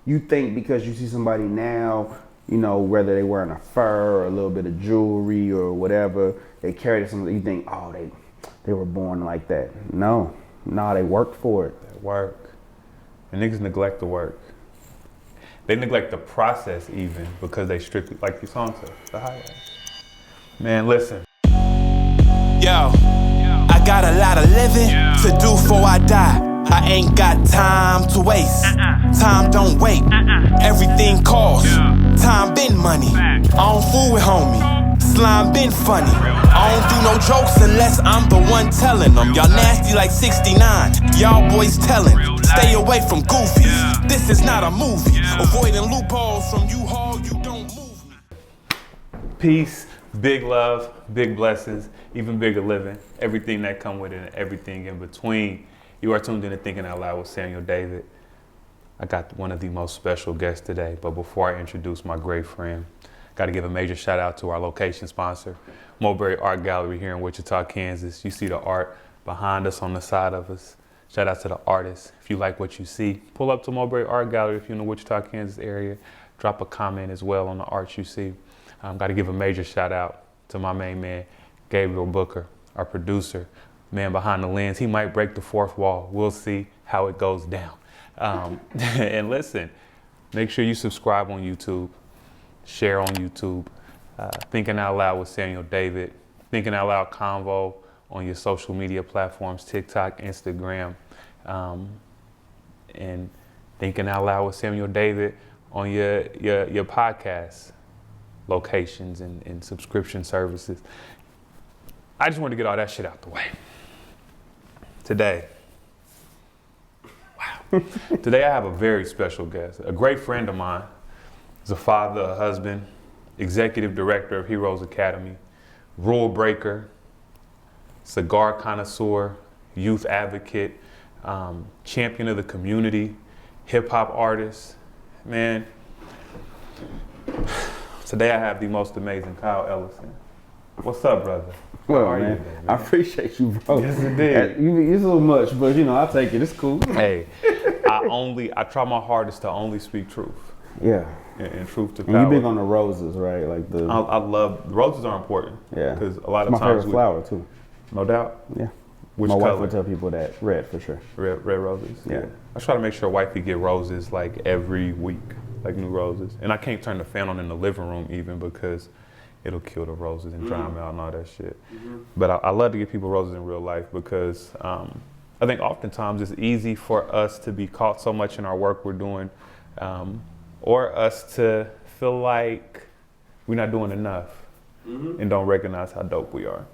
you think because you see somebody now, you know, whether they wearing a fur or a little bit of jewelry or whatever, they carry something, you think, oh, they were born like that. No, they worked for it. They work. And niggas neglect the work. They neglect the process even because they strictly, like your song said, the highlights. Man, listen. Yo, I got a lot of living to do before I die. I ain't got time to waste. Time don't wait. Everything costs. Time been money. I don't fool with homie. Slime been funny. I don't do no jokes unless I'm the one telling them. Y'all nasty like 69. Y'all boys telling. Stay away from goofies. This is not a movie. Avoiding loopholes from you haul, you don't move me. Peace, big love, big blessings, even bigger living. Everything that come with it and everything in between. You are tuned in to Thinking Out Loud with Samuel David. I got one of the most special guests today, but before I introduce my great friend, got to give a major shout out to our location sponsor, Mulberry Art Gallery here in Wichita, Kansas. You see the art behind us on the side of us. Shout out to the artists. If you like what you see, pull up to Mulberry Art Gallery if you're in the Wichita, Kansas area. Drop a comment as well on the art you see. Got to give a major shout out to my main man, Gabriel Booker, our producer, man behind the lens. He might break the fourth wall. We'll see how it goes down. And listen, make sure you subscribe on YouTube, share on YouTube, Thinking Out Loud with Samuel David, Thinking Out Loud Convo on your social media platforms, TikTok, Instagram, and Thinking Out Loud with Samuel David on your podcast locations and subscription services. I just wanted to get all that shit out the way. Today I have a very special guest, a great friend of mine. He's a father, a husband, executive director of Heroes Academy, rule breaker, cigar connoisseur, youth advocate, champion of the community, hip hop artist. Man, today I have the most amazing Kyle Ellison. What's up, brother? Well, man, I appreciate you, bro. Yes, indeed. It's a little much, but you know, I'll take it. It's cool. Hey, I try my hardest to only speak truth. Yeah. And truth to power. And you big on the roses, right? Like I love, roses are important. Yeah. Because a lot of it's my times. favorite flower, too. No doubt? Yeah. Which my color? wife would tell people that. Red, for sure. Red roses? Yeah. I try to make sure wifey get roses like every week, like new roses. And I can't turn the fan on in the living room even because it'll kill the roses and dry them out and all that shit. Mm-hmm. But I love to give people roses in real life because I think oftentimes it's easy for us to be caught so much in our work we're doing or us to feel like we're not doing enough and don't recognize how dope we are.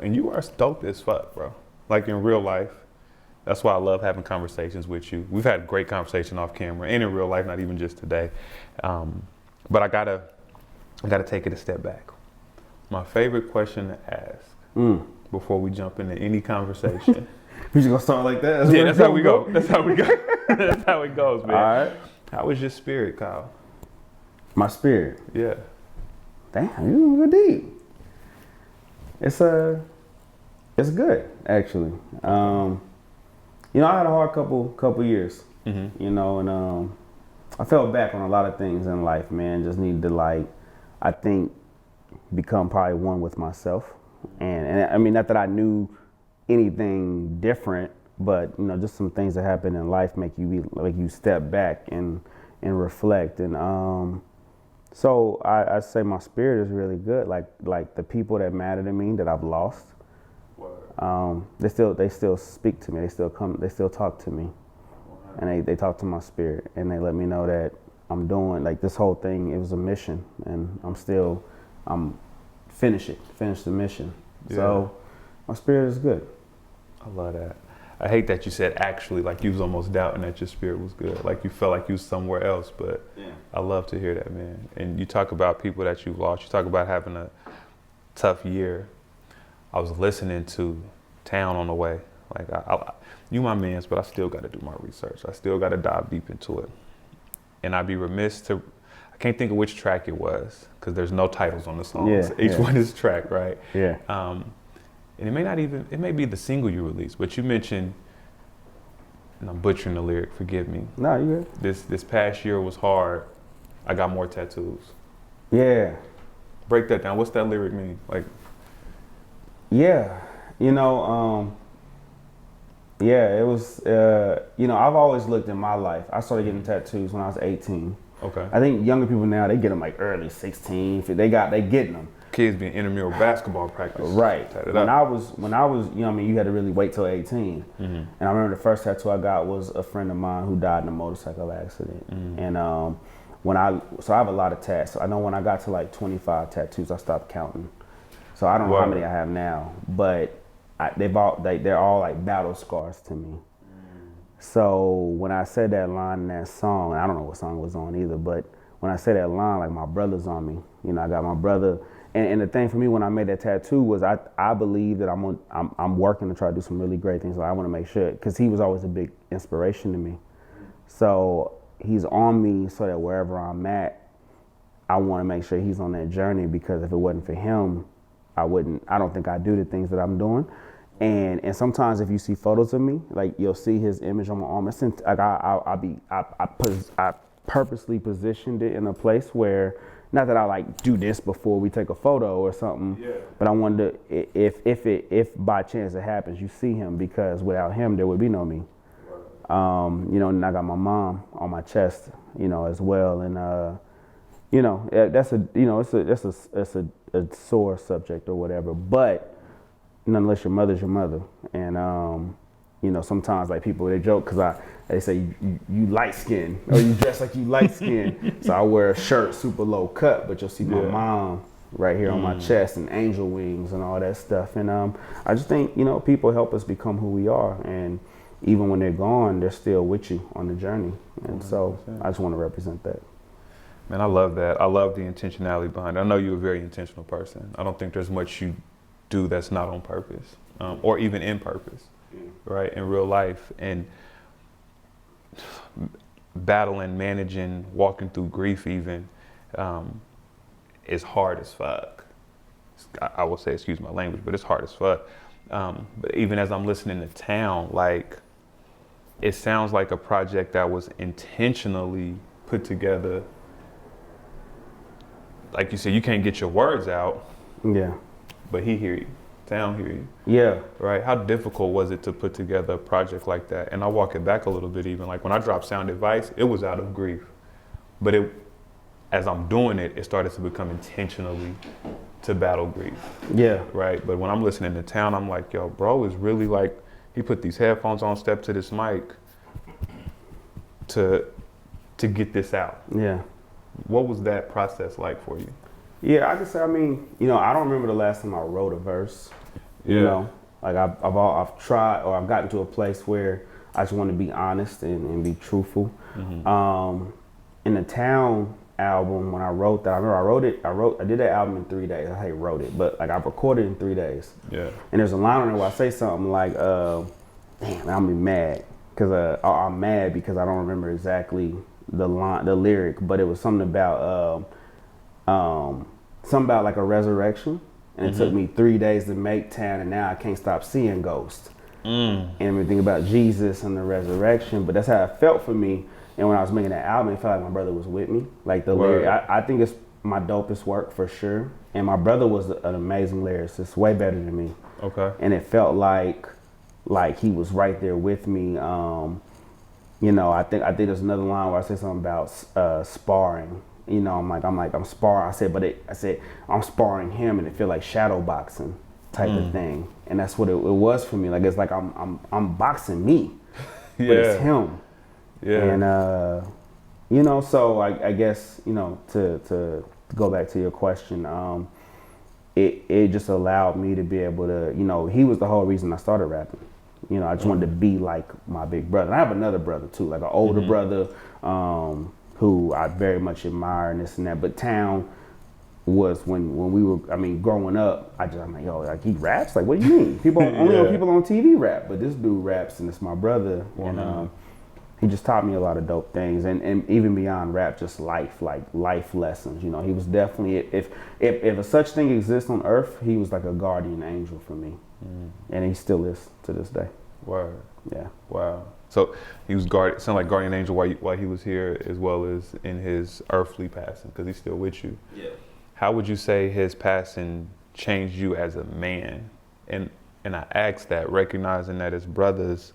And you are dope as fuck, bro. Like in real life. That's why I love having conversations with you. We've had great conversation off camera and in real life, not even just today. But I gotta take it a step back. My favorite question to ask before we jump into any conversation. We just gonna start like that? Yeah, that's how we go. That's how we go. That's how it goes, man. All right. How is your spirit, Kyle? My spirit? Yeah. Damn, you good deep. It's good, actually. You know, I had a hard couple years, you know, and I fell back on a lot of things in life, man. Just needed to, I think, become probably one with myself. And I mean, not that I knew anything different, but, you know, just some things that happen in life make you step back and reflect. And so I say my spirit is really good. Like the people that matter to me that I've lost, they still speak to me. They still talk to me, and they talk to my spirit, and they let me know that I'm doing, like, this whole thing, it was a mission, and I'm finish the mission. Yeah. So my spirit is good. I love that. I hate that you said actually, like you was almost doubting that your spirit was good, like you felt like you was somewhere else, but yeah. I love to hear that, man. And you talk about people that you've lost, you talk about having a tough year. I was listening to Town on the way. Like, you my mans, but I still got to do my research. I still got to dive deep into it. And I'd be remiss I can't think of which track it was, because there's no titles on the songs. Yeah, Each one is track, right? Yeah. And it may be the single you released, but you mentioned and I'm butchering the lyric, forgive me. No, you good. This past year was hard. I got more tattoos. Yeah. Break that down. What's that lyric mean? Like, yeah, you know, yeah, it was, you know, I've always looked in my life. I started getting tattoos when I was 18. okay. I think younger people now, they get them like early 16. They getting them. Kids being intramural basketball practice. Right. Tatted When up. I was, you know, I mean, you had to really wait till 18. And I remember the first tattoo I got was a friend of mine who died in a motorcycle accident. And so I have a lot of tats. So I know when I got to like 25 tattoos, I stopped counting. So I don't know how many I have now, but they're all like battle scars to me. So when I said that line in that song, and I don't know what song it was on either, but when I said that line, like my brother's on me, you know, I got my brother. And the thing for me when I made that tattoo was I believe that I'm working to try to do some really great things. Like I want to make sure, because he was always a big inspiration to me. So he's on me so that wherever I'm at, I want to make sure he's on that journey, because if it wasn't for him, I don't think I'd do the things that I'm doing. And sometimes if you see photos of me, like you'll see his image on my arm. Like I purposely positioned it in a place where, not that I like do this before we take a photo or something, but I wanted to, if by chance it happens, you see him, because without him there would be no me. You know, and I got my mom on my chest, you know, as well. And you know, that's a sore subject or whatever, but nonetheless, your mother's your mother. And you know, sometimes like people, they joke because they say you light skinned, or you dress like you light skinned. So I wear a shirt super low cut, but you'll see my mom right here on my chest, and angel wings and all that stuff. And I just think, you know, people help us become who we are, and even when they're gone, they're still with you on the journey. And so I just want to represent that. Man, I love that. I love the intentionality behind it. I know you're a very intentional person. I don't think there's much you do that's not on purpose, or even in purpose, right? In real life. And battling, managing, walking through grief even, is hard as fuck. I will say, excuse my language, but it's hard as fuck. But even as I'm listening to Town, like, it sounds like a project that was intentionally put together. Like you said, you can't get your words out. Yeah. But he hear you. Town hear you. Yeah. Right? How difficult was it to put together a project like that? And I'll walk it back a little bit even. Like when I dropped Sound Advice, it was out of grief. But as I'm doing it, it started to become intentionally to battle grief. Yeah. Right? But when I'm listening to Town, I'm like, yo, bro, is really like, he put these headphones on, stepped to this mic to get this out. Yeah. What was that process like for you? Yeah, I can say, I mean, you know, I don't remember the last time I wrote a verse. You know, like I've tried, or I've gotten to a place where I just want to be honest and be truthful. In the Town album, when I wrote that, I remember I did that album in 3 days. I wrote it, but like I recorded it in 3 days. Yeah. And there's a line on there where I say something like, damn, I'm be mad. Cause I'm mad because I don't remember exactly the lyric, but it was something about like a resurrection. And it took me 3 days to make Town, and now I can't stop seeing ghosts. And everything about Jesus and the resurrection, but that's how it felt for me. And when I was making that album, it felt like my brother was with me. Like the lyric, I think it's my dopest work for sure. And my brother was an amazing lyricist, way better than me. Okay. And it felt like he was right there with me. You know, I think there's another line where I said something about sparring. You know, I'm sparring. I said I'm sparring him, and it feel like shadow boxing type of thing. And that's what it was for me. Like it's like I'm boxing me, but it's him. Yeah. And you know, so I guess, you know, to go back to your question, it just allowed me to be able to, you know, he was the whole reason I started rapping. You know, I just wanted to be like my big brother. And I have another brother too, like an older brother, who I very much admire and this and that. But Town was when we were, I mean, growing up, I'm like, yo, like he raps? Like, what do you mean? People only people on TV rap, but this dude raps, and it's my brother. And he just taught me a lot of dope things, and even beyond rap, just life lessons. You know, he was definitely, if a such thing exists on earth, he was like a guardian angel for me. And he still is to this day. Word. Yeah. Wow. So he was sound like guardian angel while he was here, as well as in his earthly passing, because he's still with you. Yeah. How would you say his passing changed you as a man? And I ask that, recognizing that as brothers,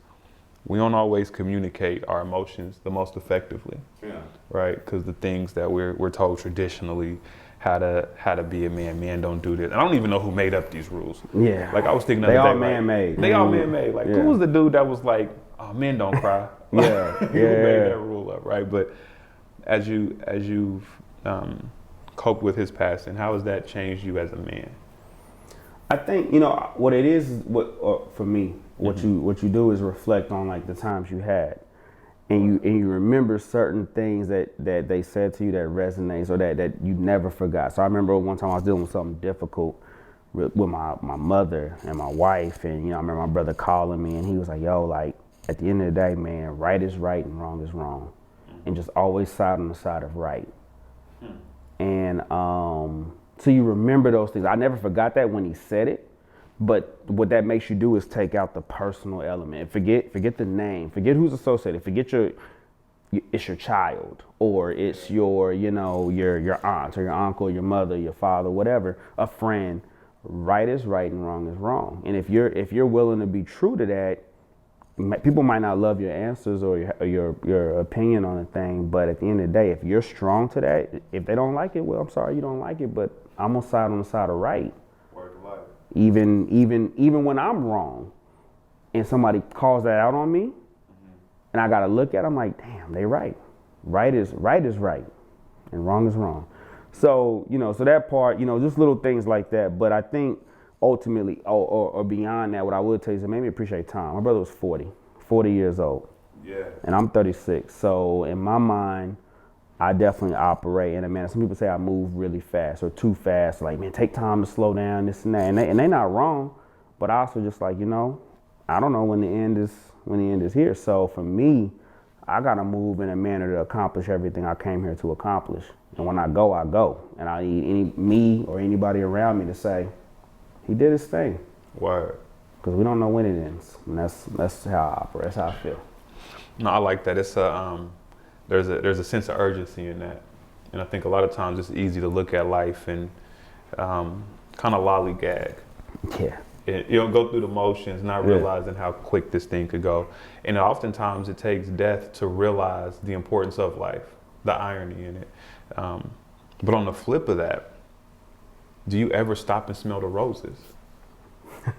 we don't always communicate our emotions the most effectively. Yeah. Right? Because the things that we're told traditionally, how to be a man. Men don't do this. I don't even know who made up these rules. Yeah. Like I was thinking the they other all day, man-made. They all man-made. Like who was the dude that was like, oh, men don't cry? Yeah. Who made that rule up, right? But as you've coped with his passing, how has that changed you as a man? I think what it is. For me, what you do is reflect on like the times you had. And you remember certain things that they said to you that resonates or that you never forgot. So I remember one time I was dealing with something difficult with my mother and my wife, and I remember my brother calling me and he was like, "Yo, like at the end of the day, man, right is right and wrong is wrong, and just always side on the side of right." And so you remember those things. I never forgot that when he said it. But what that makes you do is take out the personal element. Forget the name. Forget who's associated. Forget it's your child, or it's your your aunt or your uncle, your mother, your father, whatever, a friend. Right is right and wrong is wrong. And if you're willing to be true to that, people might not love your answers or your opinion on a thing. But at the end of the day, if you're strong to that, if they don't like it, well, I'm sorry you don't like it. But I'm gonna side on the side of right. Even when I'm wrong and somebody calls that out on me and I gotta look at them like, damn, they right. Right is right and wrong is wrong. So, so that part, just little things like that. But I think ultimately, or beyond that, what I would tell you is it made me appreciate time. My brother was 40 years old. Yeah. And I'm 36. So in my mind, I definitely operate in a manner. Some people say I move really fast or too fast. Like, man, take time to slow down, this and that. And they're not wrong. But I also just like, I don't know when the end is here. So for me, I gotta move in a manner to accomplish everything I came here to accomplish. And when I go, I go. And I need me or anybody around me to say, he did his thing. Word. Because we don't know when it ends. And that's how I operate. That's how I feel. No, I like that. It's there's a sense of urgency in that, and I think a lot of times it's easy to look at life and kind of lollygag. Yeah. Go through the motions, not realizing how quick this thing could go, and oftentimes it takes death to realize the importance of life, the irony in it. But on the flip of that, do you ever stop and smell the roses?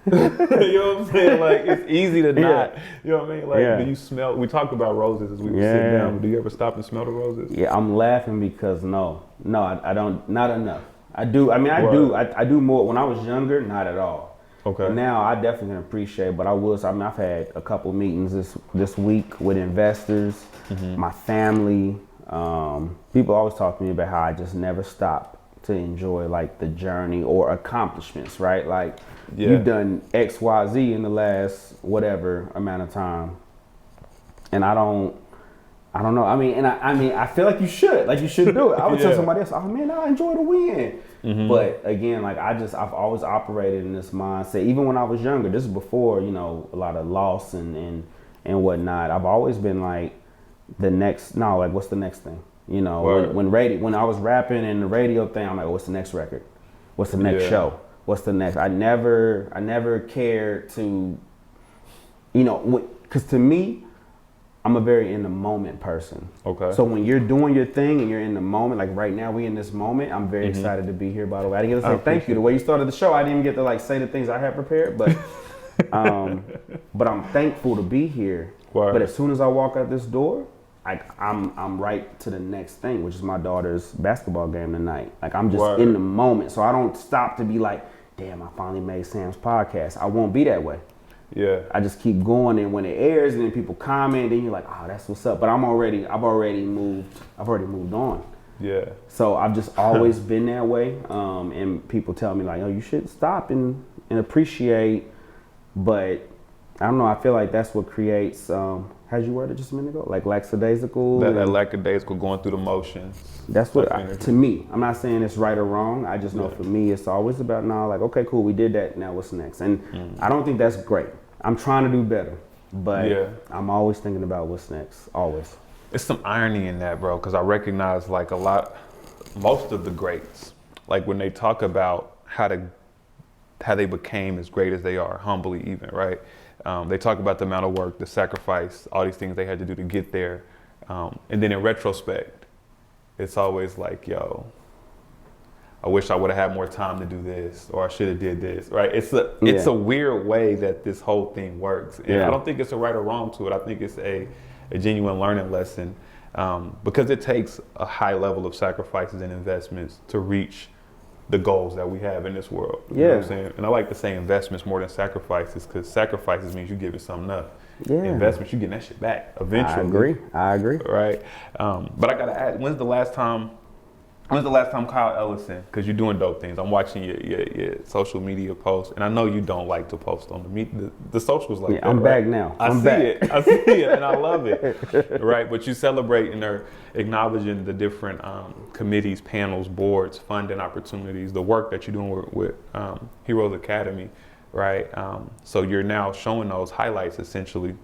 You know what I'm saying? Like, it's easy to not. You know what I mean? Like, do you smell? We talked about roses as we were sitting down. But do you ever stop and smell the roses? Yeah, I'm laughing because no, I don't. Not enough. I do. I mean, I do. I do more. When I was younger, not at all. Okay. And now I definitely can appreciate. But I've had a couple meetings this week with investors, my family. People always talk to me about how I just never stop to enjoy like the journey or accomplishments, right? Like you've done X, Y, Z in the last whatever amount of time, and I don't know. I mean, I feel like you should do it. I would tell somebody else, oh man, I enjoy the win. But again, like I've always operated in this mindset. Even when I was younger, this is before a lot of loss and whatnot. I've always been like what's the next thing? When I was rapping and the radio thing, I'm like, what's the next record? What's the next show? What's the next? I never cared to, because to me, I'm a very in the moment person. Okay. So when you're doing your thing and you're in the moment, like right now we in this moment, I'm very excited to be here, by the way. I didn't get to say thank you. The way you started the show, I didn't even get to like say the things I had prepared, but but I'm thankful to be here. Word. But as soon as I walk out this door, I'm right to the next thing, which is my daughter's basketball game tonight. Like I'm just in the moment. So I don't stop to be like, damn, I finally made Sam's podcast. I won't be that way. Yeah. I just keep going, and when it airs and then people comment, then you're like, oh, that's what's up. But I've already moved on. Yeah. So I've just always been that way. And people tell me like, oh, you should stop and appreciate. But I don't know, I feel like that's what creates how'd you word it just a minute ago? Like lackadaisical? That lackadaisical, going through the motions. That's what, to me, I'm not saying it's right or wrong. I just know for me, it's always about now, like, okay, cool, we did that, now what's next? And I don't think that's great. I'm trying to do better. but Yeah. I'm always thinking about what's next. Always. It's some irony in that, bro, because I recognize like most of the greats, like when they talk about how they became as great as they are, humbly even, right? They talk about the amount of work, the sacrifice, all these things they had to do to get there. And then in retrospect, it's always like, yo, I wish I would have had more time to do this, or I should have did this, right? It's a weird way that this whole thing works. And I don't think it's a right or wrong to it. I think it's a genuine learning lesson, because it takes a high level of sacrifices and investments to reach the goals that we have in this world. You know what I'm saying? And I like to say investments more than sacrifices, because sacrifices means you're giving something up. Yeah. Investments, you're getting that shit back eventually. I agree. Right. But I gotta ask, when's the last time Kyle Ellison, because you're doing dope things, I'm watching your social media posts, and I know you don't like to post on the socials like that. I'm right? back now. I see it, and I love it. Right, but you celebrating or acknowledging the different committees, panels, boards, funding opportunities, the work that you're doing with Heroes Academy, right? So you're now showing those highlights essentially.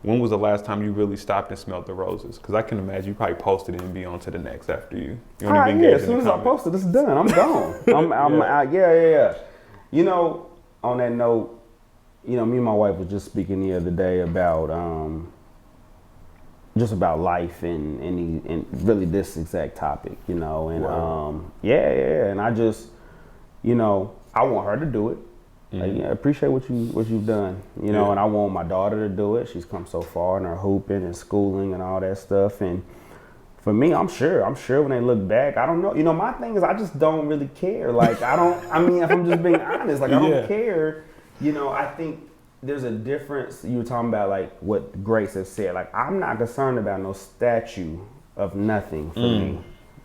When was the last time you really stopped and smelled the roses? Because I can imagine you probably posted it and be on to the next after you. You don't even engage as soon as I posted, it's done. I'm gone. Yeah. You know, on that note, you know, me and my wife was just speaking the other day about just about life and really this exact topic, you know, and and I just, you know, I want her to do it. I appreciate what you've done, you know, and I want my daughter to do it. She's come so far in her hooping and schooling and all that stuff. And for me, I'm sure when they look back, I don't know. You know, my thing is I just don't really care. Like, I mean, if I'm just being honest, like I don't care. You know, I think there's a difference. You were talking about like what Grace has said. Like, I'm not concerned about no statue of nothing for me.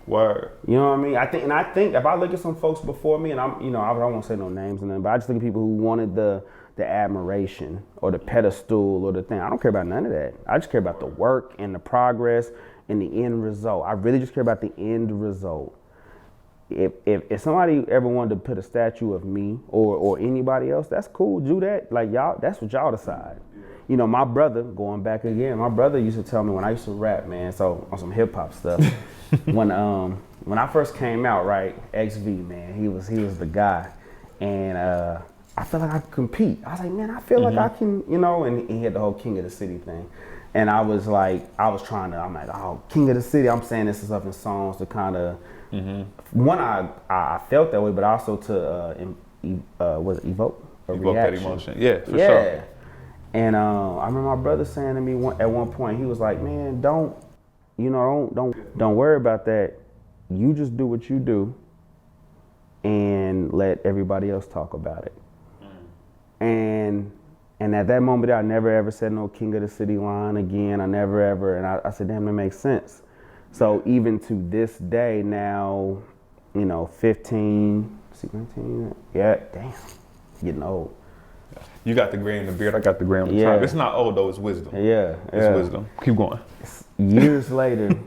Word. You know what I mean? I think if I look at some folks before me, and I don't want to say no names and nothing, but I just think of people who wanted the admiration or the pedestal or the thing. I don't care about none of that. I just care about the work and the progress and the end result. I really just care about the end result. If somebody ever wanted to put a statue of me or anybody else, that's cool. Do that. Like, y'all, that's what y'all decide. You know, my brother, going back again, my brother used to tell me when I used to rap, man, so on some hip hop stuff. When I first came out, right, XV, man, he was the guy, and I felt like I could compete. I was like, man, I feel like I can, you know, and he had the whole King of the City thing, and I'm like, oh, King of the City. I'm saying this stuff in songs to kind of, one, I felt that way, but also to was it evoke a Evoke reaction. that emotion, yeah, for sure. And I remember my brother saying to me at one point, he was like, man, don't worry about that. You just do what you do and let everybody else talk about it. And at that moment, I never ever said no King of the City line again. I never ever, and I said, damn, that makes sense. So even to this day now, you know, 15, 16, yeah, damn, getting old. You got the gray in the beard, I got the gray on the top. It's not old though, it's wisdom. Yeah. It's wisdom. Keep going. Years later,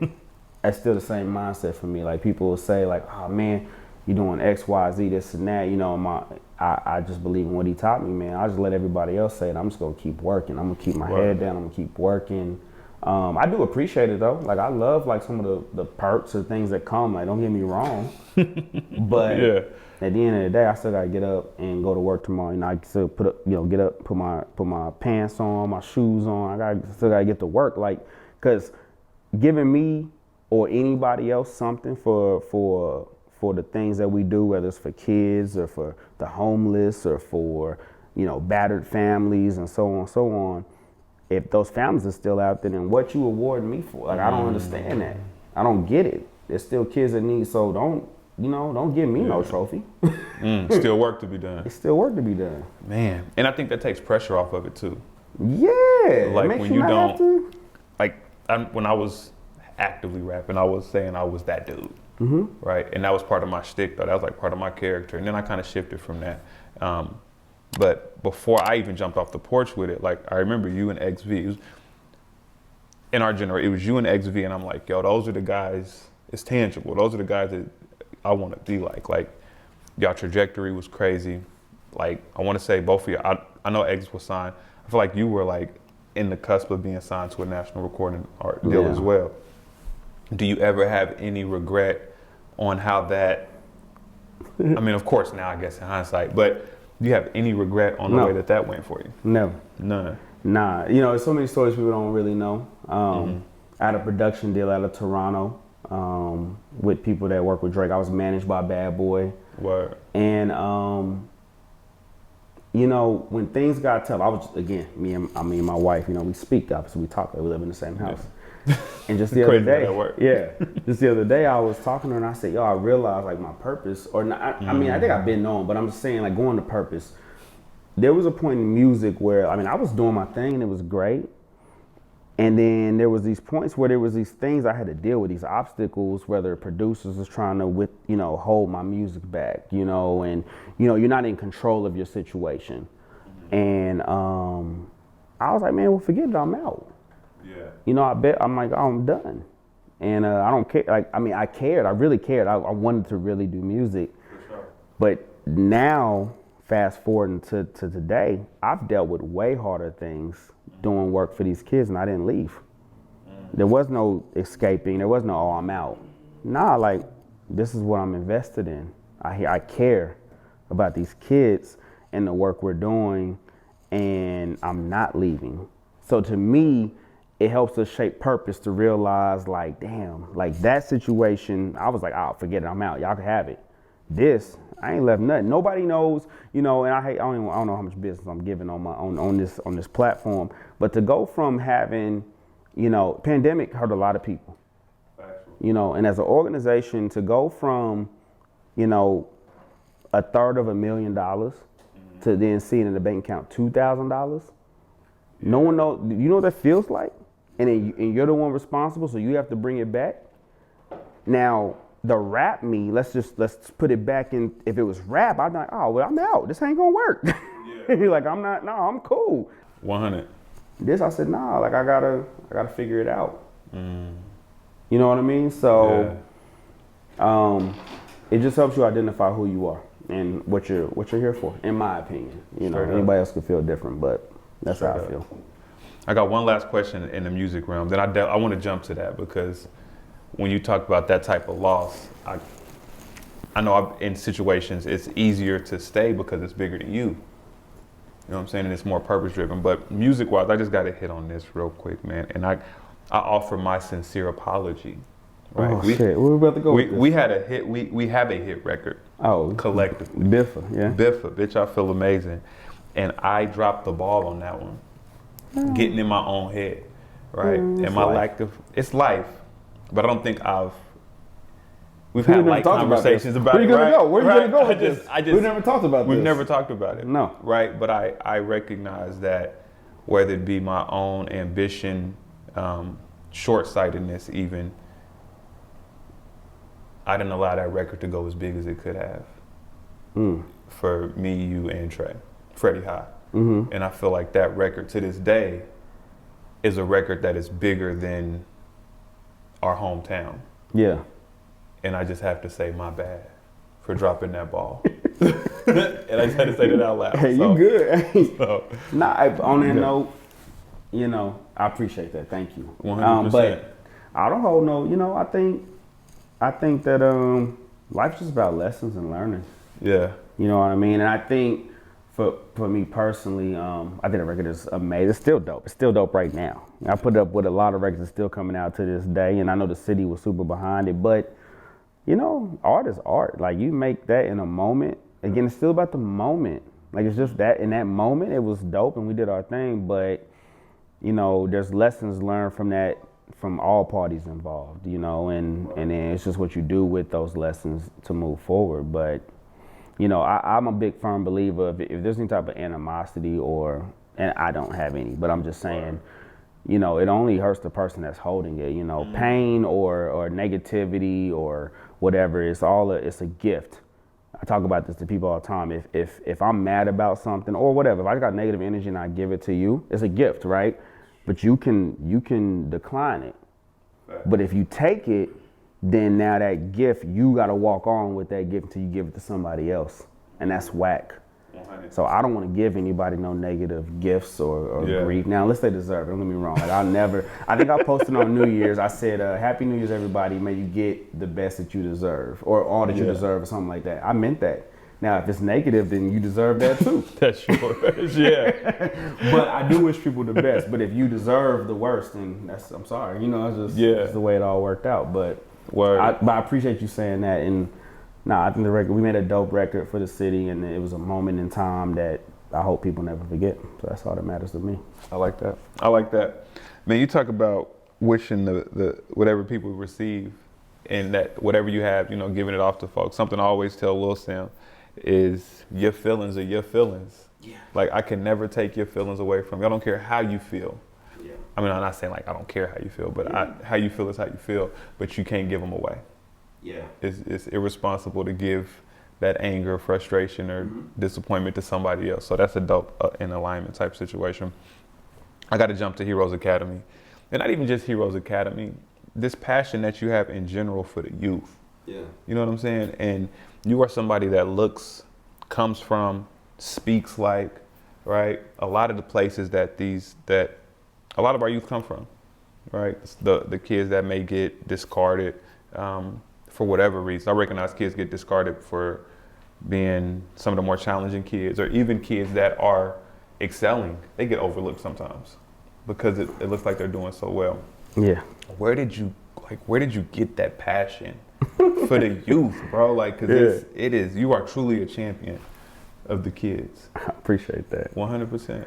that's still the same mindset for me. Like, people will say like, oh man, you doing X, Y, Z, this and that. You know, I just believe in what he taught me, man. I just let everybody else say it. I'm just gonna keep working. I'm gonna keep my head down. I'm gonna keep working. I do appreciate it though. Like, I love like some of the perks or things that come. Like, don't get me wrong, but at the end of the day, I still gotta get up and go to work tomorrow. And I still get up, put my pants on, my shoes on. I still gotta get to work. Like, cause giving me or anybody else something for the things that we do, whether it's for kids or for the homeless or for, you know, battered families and so on. If those families are still out there, then what you award me for? Like, I don't understand that. I don't get it. There's still kids that need, so don't give me no trophy. Still work to be done. It's still work to be done. Man, and I think that takes pressure off of it too. Yeah. Like, when you don't, like, when I was actively rapping, I was saying I was that dude, right? And that was part of my shtick, though. That was like part of my character. And then I kind of shifted from that. But before I even jumped off the porch with it, like, I remember you and XV. It was, in our generation, it was you and XV, and I'm like, yo, those are the guys. It's tangible. Those are the guys that I want to be like. Like, y'all trajectory was crazy. Like, I want to say both of you. I know X was signed. I feel like you were like in the cusp of being signed to a national recording art deal as well. Do you ever have any regret on how that, I mean, of course now I guess in hindsight, but do you have any regret on the way that went for you? Never. None. Nah, you know, there's so many stories people don't really know. I had a production deal out of Toronto with people that work with Drake. I was managed by Bad Boy. Word. And, you know, when things got tough, I was, again, me and my wife, you know, we speak, obviously we talk, we live in the same house. And just the other day, just the other day I was talking to her and I said, yo, I realized like my purpose, or not, I mean, I think I've been known, but I'm just saying like going to purpose. There was a point in music where, I mean, I was doing my thing and it was great. And then there was these points where there was these things I had to deal with, these obstacles, whether producers was trying to, you know, hold my music back, you know, and, you know, you're not in control of your situation. And I was like, man, well, forget it, I'm out. Yeah. You know, I'm like, oh, I'm done. And I don't care. Like, I mean, I cared. I really cared. I wanted to really do music. For sure. But now, fast forward to today, I've dealt with way harder things doing work for these kids, and I didn't leave. There was no escaping. There was no, oh, I'm out. Nah, like, this is what I'm invested in. I care about these kids and the work we're doing, and I'm not leaving. So to me, it helps us shape purpose to realize, like, damn, like that situation, I was like, oh, forget it, I'm out. Y'all can have it. This, I ain't left nothing. Nobody knows, you know, and I don't know how much business I'm giving on this platform. But to go from having, you know, pandemic hurt a lot of people. You know, and as an organization to go from, you know, $350,000 to then seeing in the bank account $2,000. No one knows. You know what that feels like? And you're the one responsible, so you have to bring it back. Now, the rap me, let's put it back in. If it was rap, I'd be like, oh, well, I'm out. This ain't gonna work. You're like, I'm cool. 100. This, I said, nah, like I gotta figure it out. You know what I mean? So, it just helps you identify who you are and what you're here for, in my opinion. You know, anybody else could feel different, but that's how I feel. I got one last question in the music realm. Then I want to jump to that because when you talk about that type of loss, I know in situations it's easier to stay because it's bigger than you. You know what I'm saying? And it's more purpose driven. But music wise, I just got to hit on this real quick, man. And I offer my sincere apology. Right? Oh, shit. We're about to go with this. We had a hit. We have a hit record. Oh, collectively. Biffa, yeah. Biffa, bitch, I feel amazing. And I dropped the ball on that one. Getting in my own head, right? And my lack of, it's life, but I don't think we've had light conversations about it. Where are you gonna go with this? We never talked about this. We've never talked about it. No. Right, but I recognize that whether it be my own ambition, short-sightedness even, I didn't allow that record to go as big as it could have for me, you, and Trey, Freddie High. And I feel like that record to this day is a record that is bigger than our hometown. Yeah. And I just have to say my bad for dropping that ball. And I just had to say that out loud. Hey, you good. On that note, you know, I appreciate that. Thank you. 100%. But I don't hold no, you know, I think that life's just about lessons and learning. Yeah. You know what I mean? And I think for me personally, I think the record is amazing. It's still dope. It's still dope right now. I put it up with a lot of records that's still coming out to this day, and I know the city was super behind it, but you know, art is art. Like, you make that in a moment. Again, it's still about the moment. Like, it's just that in that moment, it was dope and we did our thing, but you know, there's lessons learned from that, from all parties involved, you know, and then it's just what you do with those lessons to move forward. But you know, I'm a big firm believer of if there's any type of animosity and I don't have any, but I'm just saying, you know, it only hurts the person that's holding it, you know, pain or negativity or whatever. It's a gift. I talk about this to people all the time. If I'm mad about something or whatever, if I got negative energy and I give it to you, it's a gift, right? But you can decline it. But if you take it, then now that gift, you got to walk on with that gift until you give it to somebody else. And that's whack. So I don't want to give anybody no negative gifts or grief. Now, unless they deserve it. Don't get me wrong. Like I think I posted on New Year's. I said, Happy New Year's, everybody. May you get the best that you deserve or all that you deserve or something like that. I meant that. Now, if it's negative, then you deserve that too. That's yours. Yeah. But I do wish people the best. But if you deserve the worst, then I'm sorry. You know, it's just it's the way it all worked out. But I appreciate you saying that. And I think we made a dope record for the city, and it was a moment in time that I hope people never forget. So that's all that matters to me. I like that. Man, you talk about wishing the whatever people receive, and that whatever you have, you know, giving it off to folks. Something I always tell Lil Sam is your feelings are your feelings. Yeah. Like, I can never take your feelings away from you. I don't care how you feel. Yeah. I mean, I'm not saying like I don't care how you feel, but how you feel is how you feel, but you can't give them away. Yeah. It's irresponsible to give that anger, frustration, or disappointment to somebody else. So that's a dope in alignment type situation. I got to jump to Heroes Academy. And not even just Heroes Academy, this passion that you have in general for the youth. Yeah. You know what I'm saying? And you are somebody that comes from, speaks like, right? A lot of the places that a lot of our youth come from, right? The kids that may get discarded for whatever reason. I recognize kids get discarded for being some of the more challenging kids, or even kids that are excelling. They get overlooked sometimes because it looks like they're doing so well. Yeah. Where did you get that passion for the youth, bro? Like, cause you are truly a champion of the kids. I appreciate that. 100%.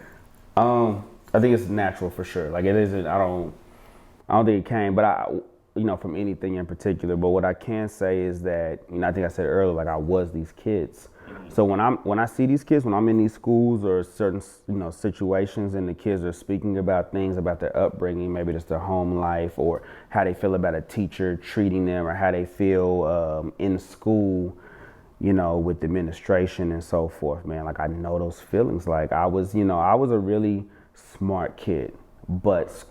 I think it's natural for sure. Like, it isn't, I don't think it came, but from anything in particular. But what I can say is that, I think I said earlier, like, I was these kids. So when I see these kids, when I'm in these schools or certain, situations, and the kids are speaking about things about their upbringing, maybe just their home life or how they feel about a teacher treating them, or how they feel in school, with the administration and so forth, man. Like, I know those feelings. Like, I was a really smart kid, but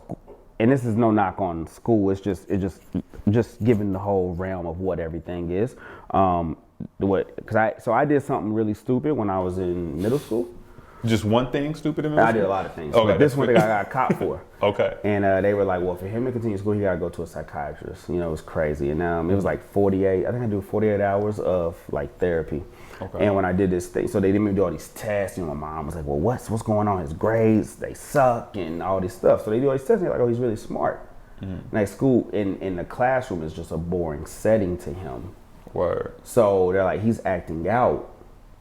and this is no knock on school. It's just given the whole realm of what everything is. So I did something really stupid when I was in middle school. Just one thing stupid in middle school? I did a lot of things. Okay, but this one thing I got caught for. Okay. And they were like, well, for him to continue school, he got to go to a psychiatrist. It was crazy. And it was like 48, I think I do 48 hours of like therapy. Okay. And when I did this thing, so they didn't even do all these tests. My mom was like, well, what's going on? His grades, they suck and all this stuff. So they do all these tests and they're like, oh, he's really smart. Mm-hmm. Like, school in the classroom is just a boring setting to him. Word. So they're like, he's acting out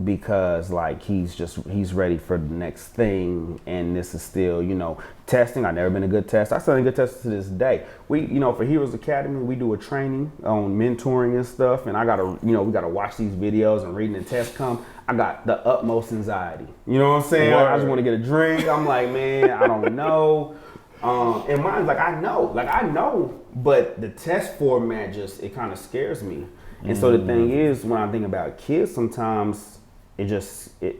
because like he's ready for the next thing, and this is still, testing. I've never been a good tester. I still ain't a good tester to this day. We, for Heroes Academy, we do a training on mentoring and stuff, and I gotta, we gotta watch these videos, and reading the test come, I got the utmost anxiety. You know what I'm saying? Word. I just want to get a drink. I'm like, man, I don't know. And mine's like, I know, but the test format it kind of scares me. And so the thing is, when I think about kids, sometimes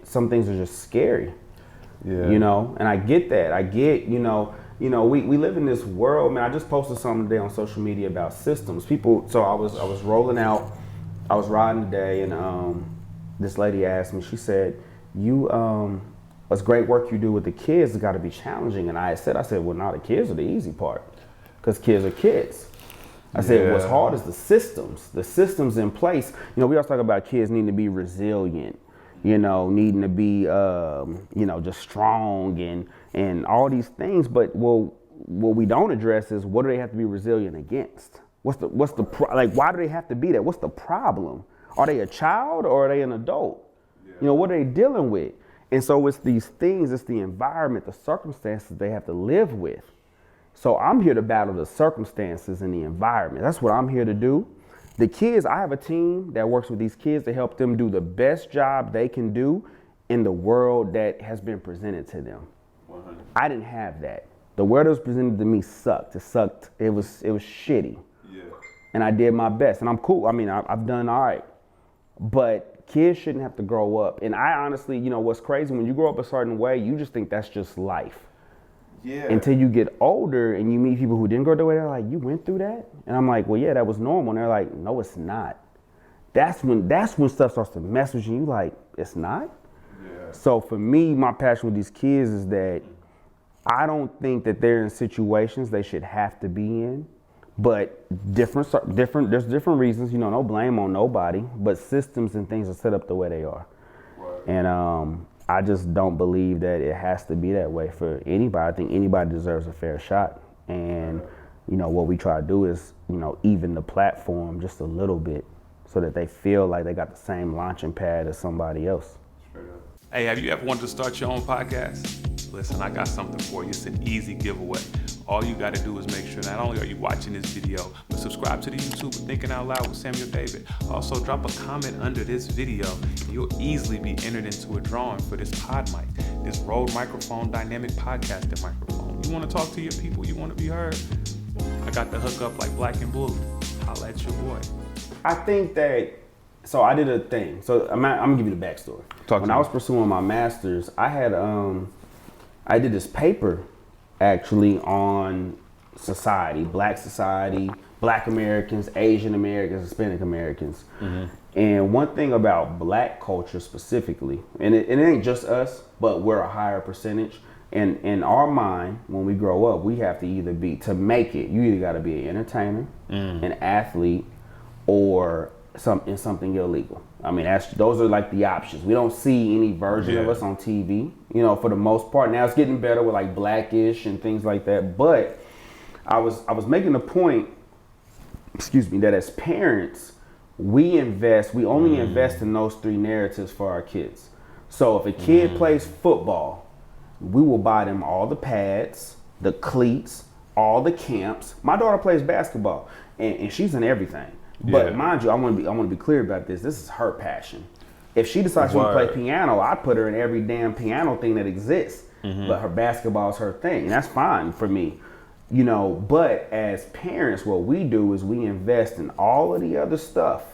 some things are just scary. Yeah. And I get that. I get, we live in this world, man. I just posted something today on social media about systems. So I was rolling out, I was riding today, and this lady asked me, she said, what's great work you do with the kids has got to be challenging. And I said, well, no, the kids are the easy part, because kids are kids. I said, what's hard is the systems in place. We always talk about kids needing to be resilient, needing to be, just strong and all these things. But what we don't address is, what do they have to be resilient against? Why do they have to be that? What's the problem? Are they a child or are they an adult? Yeah. What are they dealing with? And so it's these things, it's the environment, the circumstances they have to live with. So I'm here to battle the circumstances and the environment. That's what I'm here to do. The kids, I have a team that works with these kids to help them do the best job they can do in the world that has been presented to them. 100. I didn't have that. The world that was presented to me sucked. It sucked. It was shitty. Yeah. And I did my best. And I'm cool. I mean, I've done all right. But kids shouldn't have to grow up. And I honestly, what's crazy, when you grow up a certain way, you just think that's just life. Yeah. Until you get older and you meet people who didn't go that way, they're like, you went through that? And I'm like, well, yeah, that was normal. And they're like, no, it's not. That's when stuff starts to mess with you. You like, it's not? Yeah. So for me, my passion with these kids is that I don't think that they're in situations they should have to be in, but there's different reasons, you know, no blame on nobody, but systems and things are set up the way they are. Right. And I just don't believe that it has to be that way for anybody. I think anybody deserves a fair shot. And, you know, what we try to do is, you know, even the platform just a little bit so that they feel like they got the same launching pad as somebody else. Hey, have you ever wanted to start your own podcast? Listen, I got something for you. It's an easy giveaway. All you got to do is make sure not only are you watching this video, but subscribe to the YouTube of Thinking Out Loud with Samuel David. Also, drop a comment under this video, and you'll easily be entered into a drawing for this pod mic, this Rode microphone dynamic podcasting microphone. You want to talk to your people? You want to be heard? I got the hookup like Black and Blue. Holla at your boy. I think that, so I did a thing. So I'm gonna give you the backstory. When I was pursuing my master's, I did this paper actually on society, Black Americans, Asian Americans, Hispanic Americans. Mm-hmm. And one thing about Black culture specifically, and it ain't just us, but we're a higher percentage. And in our mind, when we grow up, we have to either be, to make it, you either gotta be an entertainer, an athlete, or something illegal. I mean, those are like the options. We don't see any version of us on TV, you know, for the most part. Now it's getting better with like Blackish and things like that. But I was making the point, that as parents, we only invest in those three narratives for our kids. So if a kid plays football, we will buy them all the pads, the cleats, all the camps. My daughter plays basketball and she's in everything. But mind you, I want to be clear about this. This is her passion. If she decides she wants to play piano, I put her in every damn piano thing that exists. But her basketball is her thing, and that's fine for me, you know. But as parents, what we do is we invest in all of the other stuff,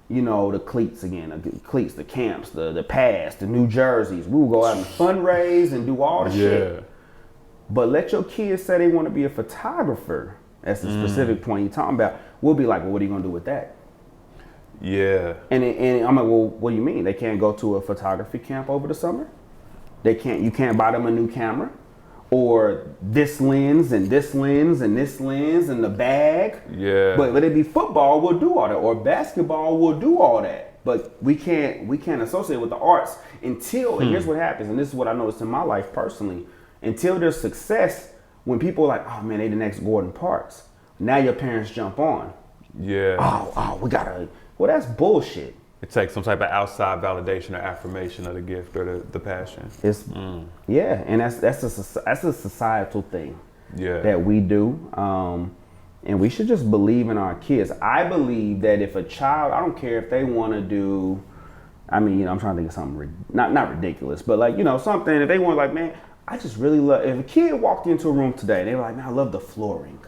you know, the cleats again, the camps, the pads, the new jerseys. We will go out and fundraise and do all the shit. But let your kids say they want to be a photographer. That's the specific point you're talking about. We'll be like, well, what are you gonna do with that? Yeah. And I'm like, well, what do you mean? They can't go to a photography camp over the summer? You can't buy them a new camera? Or this lens and this lens and this lens and the bag? Yeah. But let it be football, we'll do all that. Or basketball, we'll do all that. But we can't associate with the arts until, and here's what happens, and this is what I noticed in my life personally, until there's success, when people are like, oh man, they the next Gordon Parks. Now your parents jump on. Yeah. Oh, well, that's bullshit. It takes some type of outside validation or affirmation of the gift or the passion. Yeah, and that's a societal thing. Yeah. That we do. And we should just believe in our kids. I believe that if a child, I don't care if they want to do, I mean, you know, I'm trying to think of something not ridiculous, but like, you know, something, if they want, like, man, I just really love, if a kid walked into a room today and they were like, man, I love the flooring.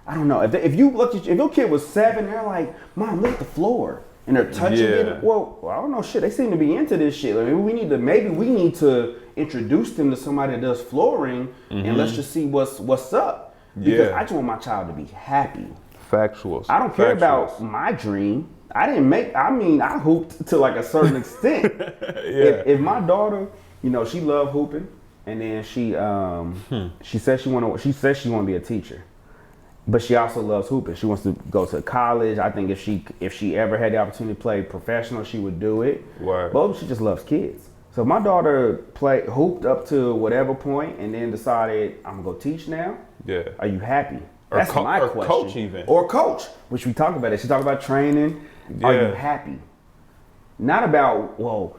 I don't know. If your kid was 7, they're like, Mom, look at the floor. And they're touching it. Well, I don't know, shit. They seem to be into this shit. Like, maybe we need to introduce them to somebody that does flooring and let's just see what's up. Because I just want my child to be happy. Factuals. I don't care about my dream. I hooped to like a certain extent. If my daughter, you know, she loved hooping, and then she said she want to be a teacher. But she also loves hooping. She wants to go to college. I think if she ever had the opportunity to play professional, she would do it. Word. But she just loves kids. So my daughter hooped up to whatever point and then decided, I'm going to go teach now. Yeah. Are you happy? That's my question. Or coach even. Or coach, which we talk about it. She talked about training. Yeah. Are you happy? Not about, well,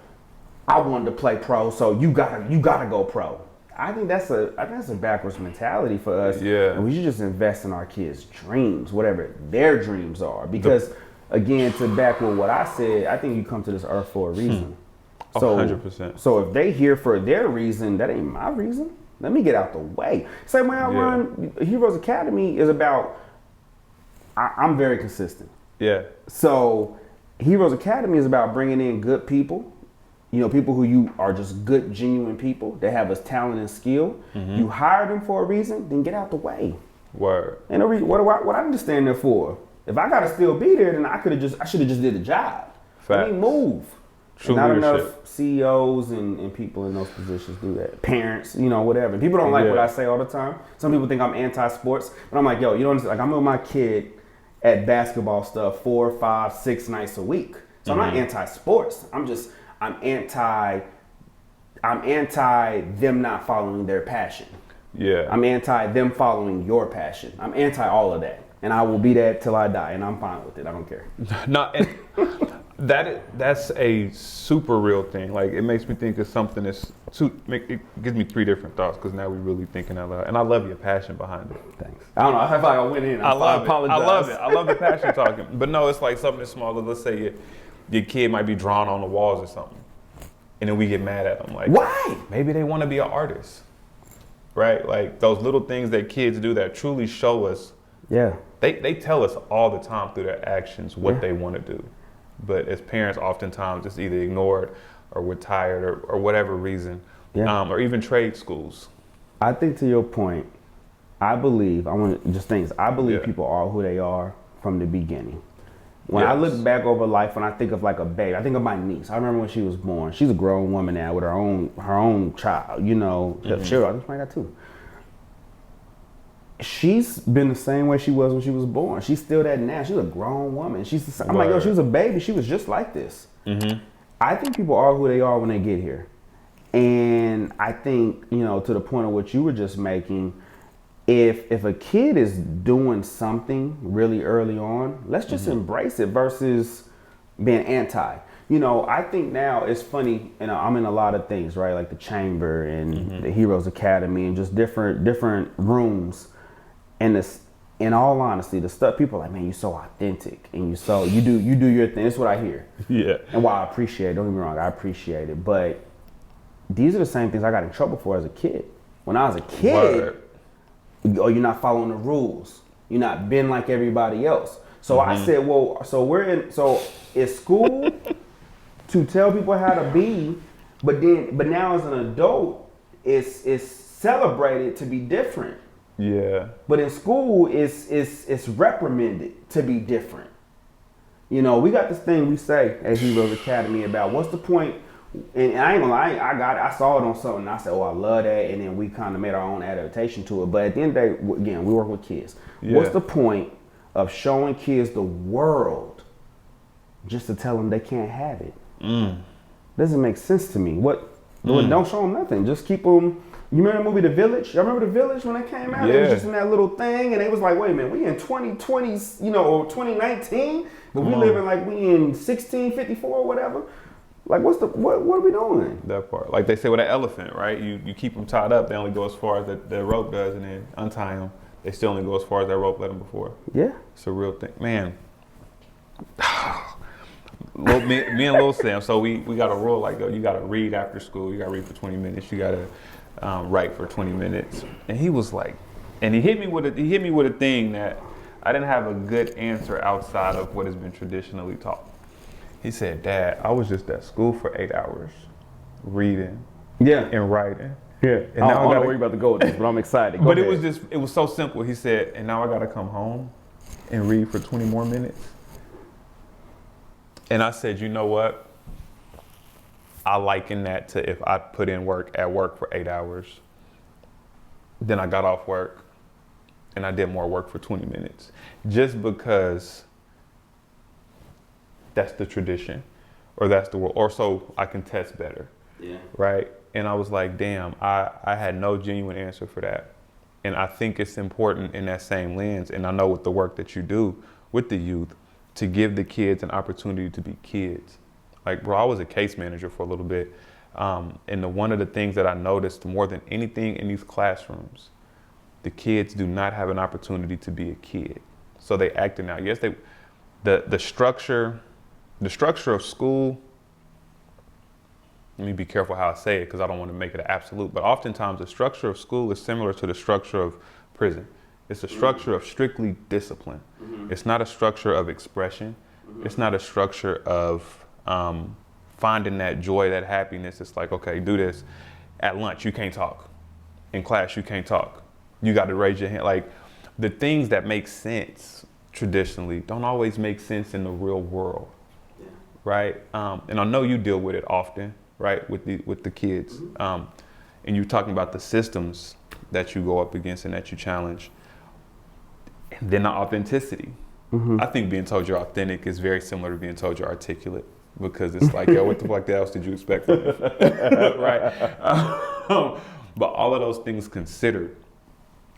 I wanted to play pro, so you gotta go pro. I think that's a backwards mentality for us. Yeah. And we should just invest in our kids' dreams, whatever their dreams are. Because again, to back with what I said, I think you come to this earth for a reason. So 100%. So if they here for their reason, that ain't my reason. Let me get out the way. Same way I run Heroes Academy is about, I'm very consistent. Yeah. So Heroes Academy is about bringing in good people. You know, people who you are just good, genuine people that have a talent and skill. Mm-hmm. You hire them for a reason, then get out the way. Word. And what I understand there for? If I gotta still be there, then I should have just did the job. Facts. I mean, move. True not leadership. enough CEOs and people in those positions do that. Parents, whatever. People don't like what I say all the time. Some people think I'm anti-sports, but I'm like, yo, you don't understand. Like, I'm with my kid at basketball stuff 4, 5, 6 nights a week. So I'm not anti-sports. I'm anti them not following their passion. Yeah. I'm anti them following your passion. I'm anti all of that. And I will be that till I die, and I'm fine with it. I don't care. No, and that's a super real thing. Like, it makes me think of something it gives me 3 different thoughts, because now we're really thinking out loud. And I love your passion behind it. Thanks. I don't know. I feel like I went in. I love apologize. it. I love it. I love the passion talking. But no, it's like something smaller. Let's say your kid might be drawn on the walls or something, and then we get mad at them. Like, why? Maybe they want to be an artist, right? Like, those little things that kids do that truly show us. Yeah. They tell us all the time through their actions what they want to do. But as parents, oftentimes it's either ignored, or we're tired, or whatever reason, or even trade schools. I think, to your point, I believe people are who they are from the beginning. When I look back over life, when I think of like a baby, I think of my niece. I remember when she was born. She's a grown woman now with her own child. Children. I think I got 2. She's been the same way she was when she was born. She's still that now. She's a grown woman. I'm like, yo, she was a baby. She was just like this. I think people are who they are when they get here. And I think, to the point of what you were just making, if a kid is doing something really early on, let's just embrace it versus being anti. I think now it's funny, I'm in a lot of things, right? Like the Chamber and the Heroes Academy and just different rooms. And in all honesty, the stuff people are like, man, you're so authentic and you do your thing. That's what I hear. Yeah. And while I appreciate it, don't get me wrong, I appreciate it. But these are the same things I got in trouble for as a kid. When I was a kid, you're not following the rules. You're not being like everybody else. So I said, well, so it's school to tell people how to be, but now as an adult, it's celebrated to be different. Yeah. But in school, it's reprimanded to be different. We got this thing we say at Heroes Academy about what's the point. And I ain't gonna lie, I saw it on something. And I said, oh, I love that. And then we kind of made our own adaptation to it. But at the end of the day, again, we work with kids. Yeah. What's the point of showing kids the world just to tell them they can't have it? Doesn't make sense to me. Don't show them nothing. Just keep them. You remember the movie The Village? Y'all remember The Village when it came out? Yeah. It was just in that little thing, and it was like, wait a minute, we in 2020, or 2019, but we living like we in 1654 or whatever. Like, what are we doing? That part. Like they say with an elephant, right? You keep them tied up, they only go as far as the rope does, and then untie them, they still only go as far as that rope led them before. Yeah. It's a real thing. Man. Me and Lil Sam, so we got a rule like, you got to read after school, you got to read for 20 minutes, you got to write for 20 minutes. And he was like, and he hit me with a thing that I didn't have a good answer outside of what has been traditionally taught. He said, Dad, I was just at school for 8 hours reading and writing. Yeah. And I don't know where you're about to go with this, but I'm excited. But it was so simple. He said, and now I got to come home and read for 20 more minutes. And I said, you know what? I liken that to if I put in work for 8 hours, then I got off work and I did more work for 20 minutes. Just because that's the tradition, or that's the world, or so I can test better. Yeah. Right? And I was like, damn, I had no genuine answer for that. And I think it's important in that same lens, and I know with the work that you do with the youth, to give the kids an opportunity to be kids. Like, bro, I was a case manager for a little bit. And one of the things that I noticed more than anything in these classrooms, the kids do not have an opportunity to be a kid. So they acting out. Yes, the structure of school, let me be careful how I say it because I don't want to make it an absolute, but oftentimes the structure of school is similar to the structure of prison. It's a structure of strictly discipline. It's not a structure of expression. It's not a structure of finding that joy, that happiness. It's like, okay, do this. At lunch, you can't talk. In class, you can't talk. You got to raise your hand. Like, the things that make sense traditionally don't always make sense in the real world. right? And I know you deal with it often, right, with the kids. And you're talking about the systems that you go up against and that you challenge. And then the authenticity. I think being told you're authentic is very similar to being told you're articulate, because it's like, yo, what the fuck else did you expect from me? Right? But all of those things considered,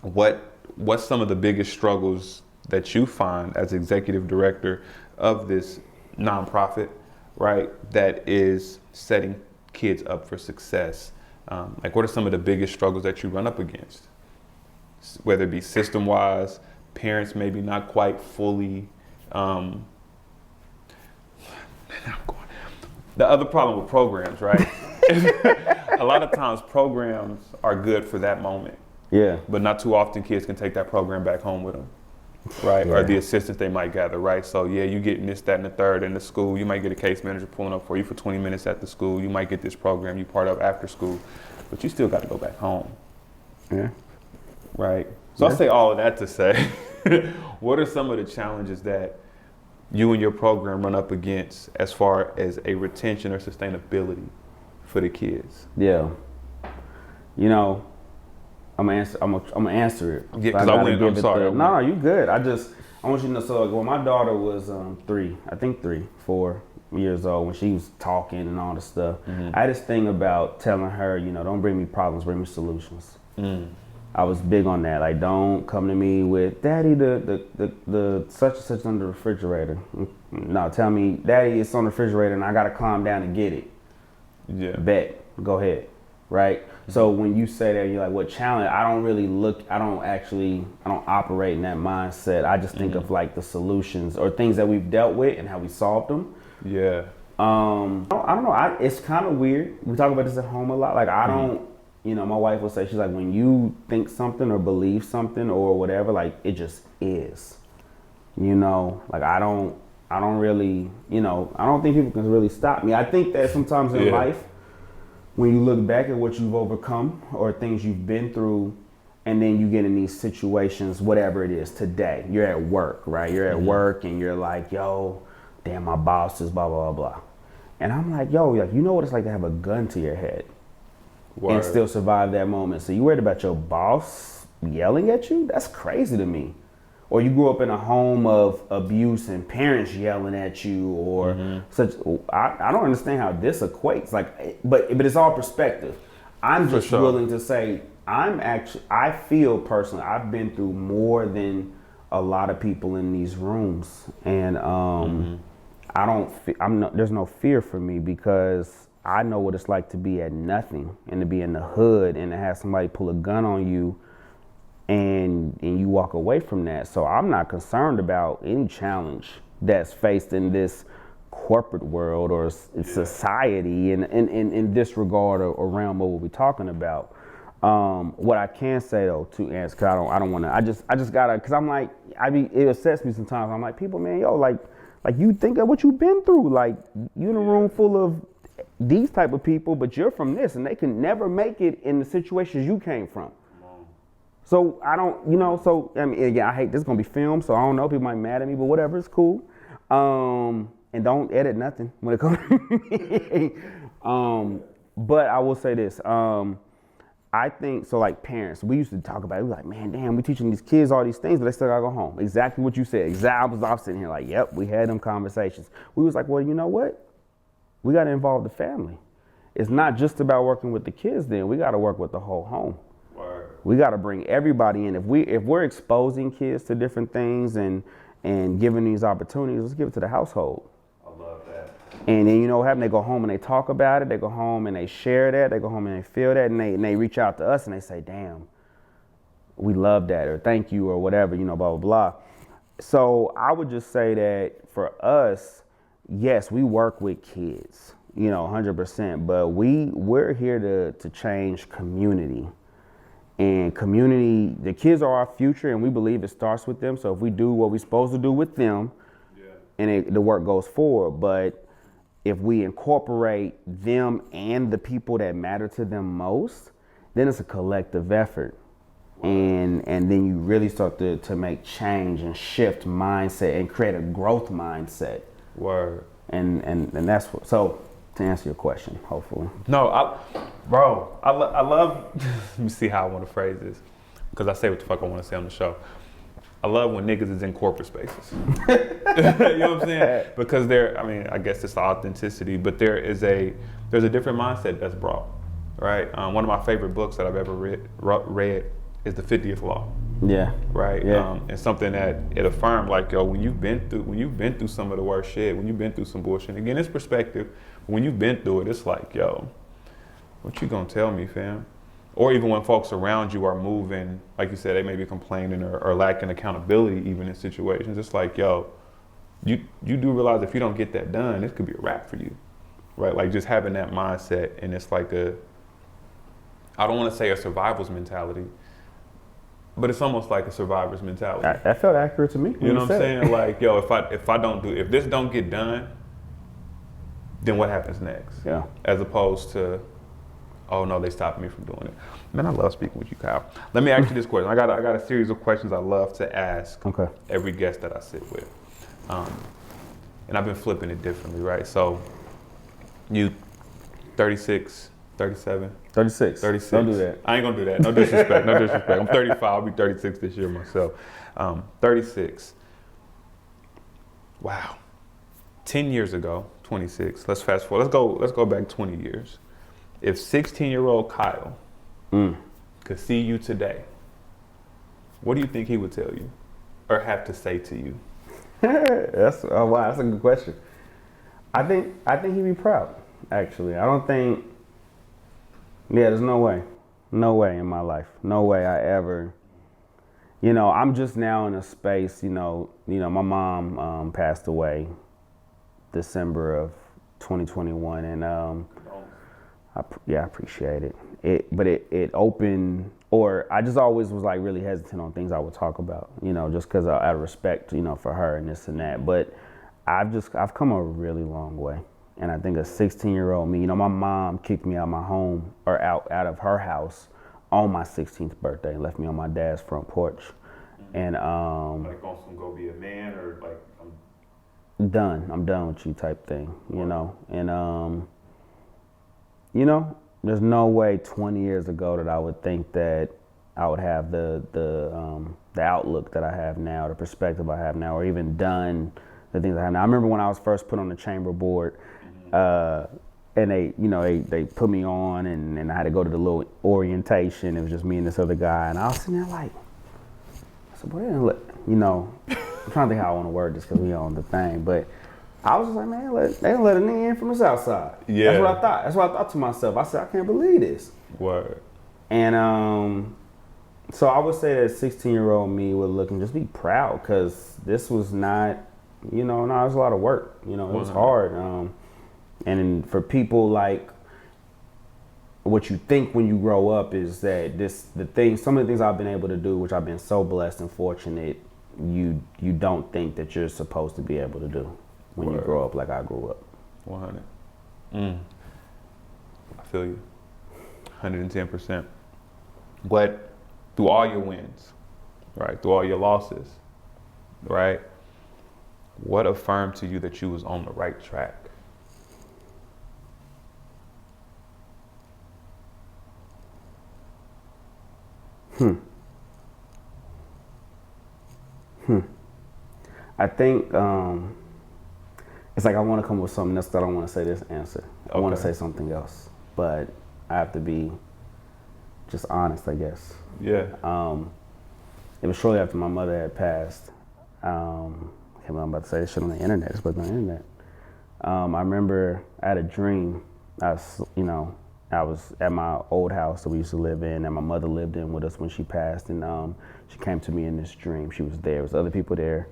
what's some of the biggest struggles that you find as executive director of this nonprofit, right, that is setting kids up for success? Like, what are some of the biggest struggles that you run up against? Whether it be system-wise, parents maybe not quite fully. The other problem with programs, right? A lot of times programs are good for that moment. Yeah. But not too often kids can take that program back home with them, right? Yeah. Or the assistance they might gather, right? So yeah, you getting this, that, and the third in the school. You might get a case manager pulling up for you for 20 minutes at the school. You might get this program you part of after school, but you still got to go back home. Yeah. Right? So I say all of that to say, what are some of the challenges that you and your program run up against as far as a retention or sustainability for the kids? Yeah. You know, I'm gonna answer it. Yeah, because I'm sorry. No, you good. I want you to know. So like, when my daughter was 4 years old, when she was talking and all this stuff, I had this thing about telling her, you know, don't bring me problems, bring me solutions. I was big on that. Like, don't come to me with, Daddy, the such and such on the refrigerator. No, tell me, Daddy, it's on the refrigerator and I gotta climb down and get it. Yeah. Bet. Go ahead. Right? So when you say that, you're like, what challenge? I don't operate in that mindset. I just think of like the solutions or things that we've dealt with and how we solved them. Yeah. I don't know. It's kind of weird. We talk about this at home a lot. Like, I don't, you know, my wife will say, she's like, when you think something or believe something or whatever, like, it just is. You know, like, I don't really, you know, I don't think people can really stop me. I think that sometimes in life, when you look back at what you've overcome or things you've been through, and then you get in these situations, whatever it is today, you're at work, right? You're at work and you're like, yo, damn, my boss is blah, blah, blah, blah. And I'm like, yo, like, you know what it's like to have a gun to your head and still survive that moment. So you worried about your boss yelling at you? That's crazy to me. Or you grew up in a home of abuse and parents yelling at you or such. I don't understand how this equates. Like, but it's all perspective. I'm just willing to say I feel personally, I've been through more than a lot of people in these rooms. And there's no fear for me because I know what it's like to be at nothing and to be in the hood and to have somebody pull a gun on you and you walk away from that. So I'm not concerned about any challenge that's faced in this corporate world or society in this regard or realm of what we're talking about. What I can say though, to answer, cause I don't want to, I just gotta, cause I'm like, it upsets me sometimes. I'm like, people, man, yo, like you think of what you've been through. Like, you in a room full of these type of people, but you're from this and they can never make it in the situations you came from. So I don't, you know, so I mean, again, I hate this is gonna be filmed, so I don't know, people might be mad at me, but whatever, it's cool. And don't edit nothing when it comes to me. But I will say this, I think, so like parents, we used to talk about it, we were like, man, damn, we teaching these kids all these things, but they still gotta go home. Exactly what you said, I was sitting here like, yep, we had them conversations. We was like, well, you know what? We gotta involve the family. It's not just about working with the kids then, we gotta work with the whole home. We got to bring everybody in. If we're exposing kids to different things and giving these opportunities, let's give it to the household. I love that. And then, you know what happens? They go home and they talk about it. They go home and they share that. They go home and they feel that, and they reach out to us and they say, damn, we love that, or thank you, or whatever, you know, blah, blah, blah. So I would just say that for us, yes, we work with kids, you know, 100%, but we're here to change community. And community, the kids are our future, and we believe it starts with them. So if we do what we're supposed to do with them, and the work goes forward. But if we incorporate them and the people that matter to them most, then it's a collective effort. And then you really start to make change and shift mindset and create a growth mindset. Word. And that's what, so to answer your question, hopefully. No, I love, let me see how I want to phrase this, because I say what the fuck I want to say on the show. I love when niggas is in corporate spaces. You know what I'm saying? Because I guess it's the authenticity, but there's a different mindset that's brought, right? One of my favorite books that I've ever read is The 50th Law. Yeah. Right. Yeah. And something that it affirmed, like, yo, when you've been through some of the worst shit, when you've been through some bullshit, again, it's perspective. When you've been through it, it's like, yo, what you gonna tell me, fam? Or even when folks around you are moving, like you said, they may be complaining or lacking accountability even in situations. It's like, yo, you do realize if you don't get that done, this could be a wrap for you, right? Like just having that mindset, and it's like I don't want to say a survival's mentality, but it's almost like a survivor's mentality. That felt accurate to me. You know what I'm saying? Like, yo, if this don't get done, then what happens next? Yeah. As opposed to, oh no, they stopped me from doing it. Man, I love speaking with you, Kyle. Let me ask you this question. I got a series of questions I love to ask every guest that I sit with. And I've been flipping it differently, right? So you 36, 37? 36. 36. Don't do that. I ain't gonna do that. No disrespect. No disrespect. I'm 35. I'll be 36 this year myself. 36. Wow. 10 years ago, 26. Let's fast forward. Let's go back 20 years. If 16-year-old Kyle could see you today, what do you think he would tell you or have to say to you? That's a good question. I think he'd be proud. Actually, I don't think. Yeah, there's no way in my life, no way I ever. I'm just now in a space. My mom passed away December of 2021, and I appreciate it. But it opened, or I just always was like really hesitant on things I would talk about, just because out of respect, for her and this and that. But I've come a really long way. And I think a 16-year-old me, my mom kicked me out of my home or out of her house on my 16th birthday and left me on my dad's front porch. And like on some go be a man, or like I'm done with you type thing, And there's no way 20 years ago that I would think that I would have the outlook that I have now, the perspective I have now, or even done the things I have now. I remember when I was first put on the chamber board, and they put me on, and I had to go to the little orientation. It was just me and this other guy, and I was sitting there like, I said, boy, they didn't let, I'm trying to think how I want to word this because we on the thing, but I was just like, man, they didn't let a nigga in from the south side. Yeah. That's what I thought. That's what I thought to myself. I said, I can't believe this. Word. And so I would say that 16-year-old me would look and just be proud, because this was not, it was a lot of work. It was hard. And for people, like, what you think when you grow up is that some of the things I've been able to do, which I've been so blessed and fortunate, you don't think that you're supposed to be able to do when you grow up like I grew up. 100. I feel you. 110%. But through all your wins, right, through all your losses, right, what affirmed to you that you was on the right track? I think it's like I want to come with something else, but I don't want to say this answer. I want to say something else, but I have to be just honest, I guess. Yeah. It was shortly after my mother had passed. I'm about to say this shit on the internet. It's supposed to be on the internet. I remember I had a dream. I was at my old house that we used to live in, and my mother lived in with us when she passed, and she came to me in this dream. She was there. There was other people there,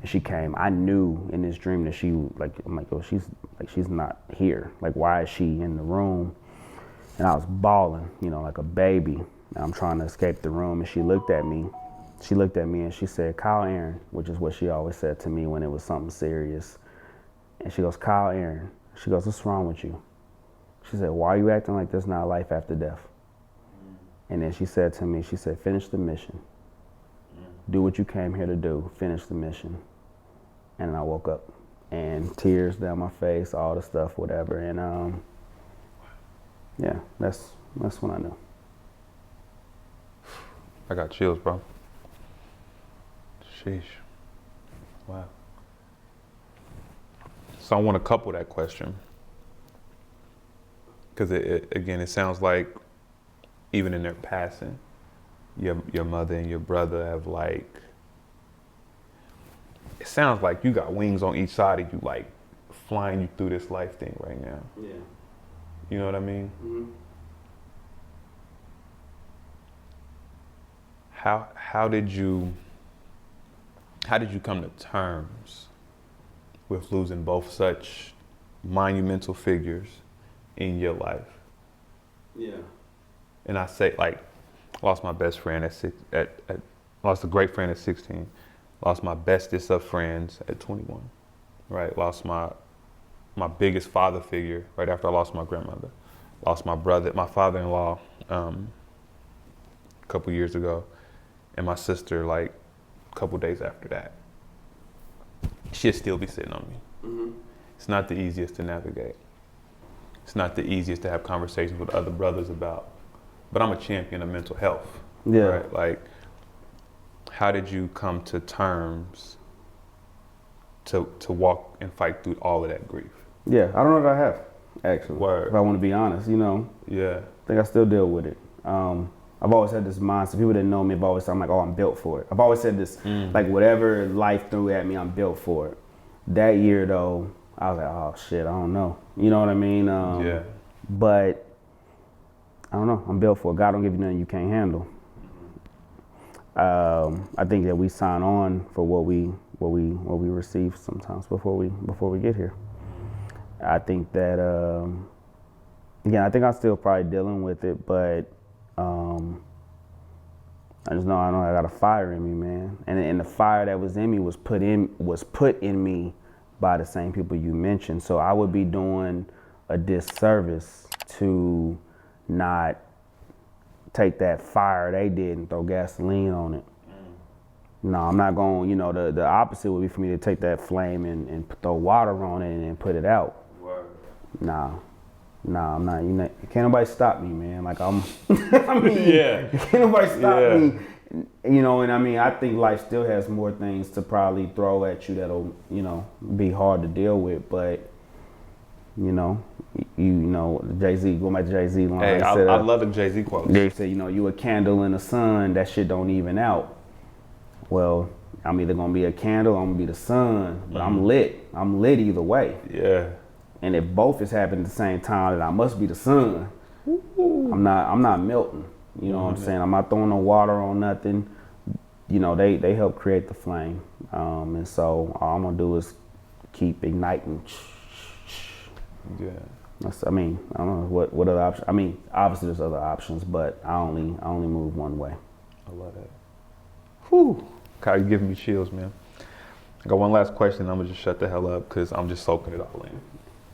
and she came. I knew in this dream that I'm like, oh, she's not here. Like, why is she in the room? And I was bawling, like a baby. And I'm trying to escape the room, and she looked at me. She looked at me and she said, Kyle Aaron, which is what she always said to me when it was something serious. And she goes, Kyle Aaron. She goes, what's wrong with you? She said, why are you acting like there's not life after death? And then she said to me, she said, finish the mission. Do what you came here to do. Finish the mission. And I woke up. and tears down my face, all the stuff, whatever. And yeah, that's when I knew. I got chills, bro. Sheesh. Wow. So I want to couple that question. Because it sounds like even in their passing, your mother and your brother have like, it sounds like you got wings on each side of you, like flying you through this life thing right now. Yeah. You know what I mean? Mm-hmm. How did you come to terms with losing both such monumental figures in your life? Yeah. And I say, like, lost my best friend lost a great friend at 16, lost my bestest of friends at 21, right? Lost my biggest father figure right after I lost my grandmother. Lost my father-in-law a couple years ago, and my sister like a couple days after that. She'd still be sitting on me. Mm-hmm. It's not the easiest to navigate. It's not the easiest to have conversations with other brothers about, but I'm a champion of mental health. Yeah. Right? Like, how did you come to terms to walk and fight through all of that grief? Yeah, I don't know that I have, actually. Word. If I want to be honest, Yeah. I think I still deal with it. I've always had this mindset. People that know me have always said, I'm like, oh, I'm built for it. I've always said this, like whatever life threw at me, I'm built for it. That year though, I was like, oh shit, I don't know. You know what I mean? Yeah. But I don't know, I'm built for it. God don't give you nothing you can't handle. I think that we sign on for what we receive sometimes before we get here. I think that again, I think I'm still probably dealing with it, but I know I got a fire in me, man, and the fire that was in me was put in me by the same people you mentioned. So I would be doing a disservice to not take that fire they did and throw gasoline on it. No, I'm not going. The opposite would be for me to take that flame and throw water on it and put it out. Word. Nah, I'm not. Can't nobody stop me, man. Like I mean, Yeah. Can't nobody stop me. And I mean, I think life still has more things to probably throw at you that'll, be hard to deal with. But, Jay-Z, going back to Jay-Z line. Hey, I love the Jay-Z quotes. They say, you a candle in the sun, that shit don't even out. Well, I'm either gonna be a candle, or I'm gonna be the sun, but I'm lit. I'm lit either way. Yeah. And if both is happening at the same time, then I must be the sun. I'm not melting. You know what I'm saying? I'm not throwing no water on nothing. They help create the flame. And so all I'm gonna do is keep igniting. Yeah. I don't know what other options. I mean, obviously there's other options, but I only move one way. I love that. Whew. Kyle, you're giving me chills, man. I got one last question. I'm gonna just shut the hell up because I'm just soaking it all in.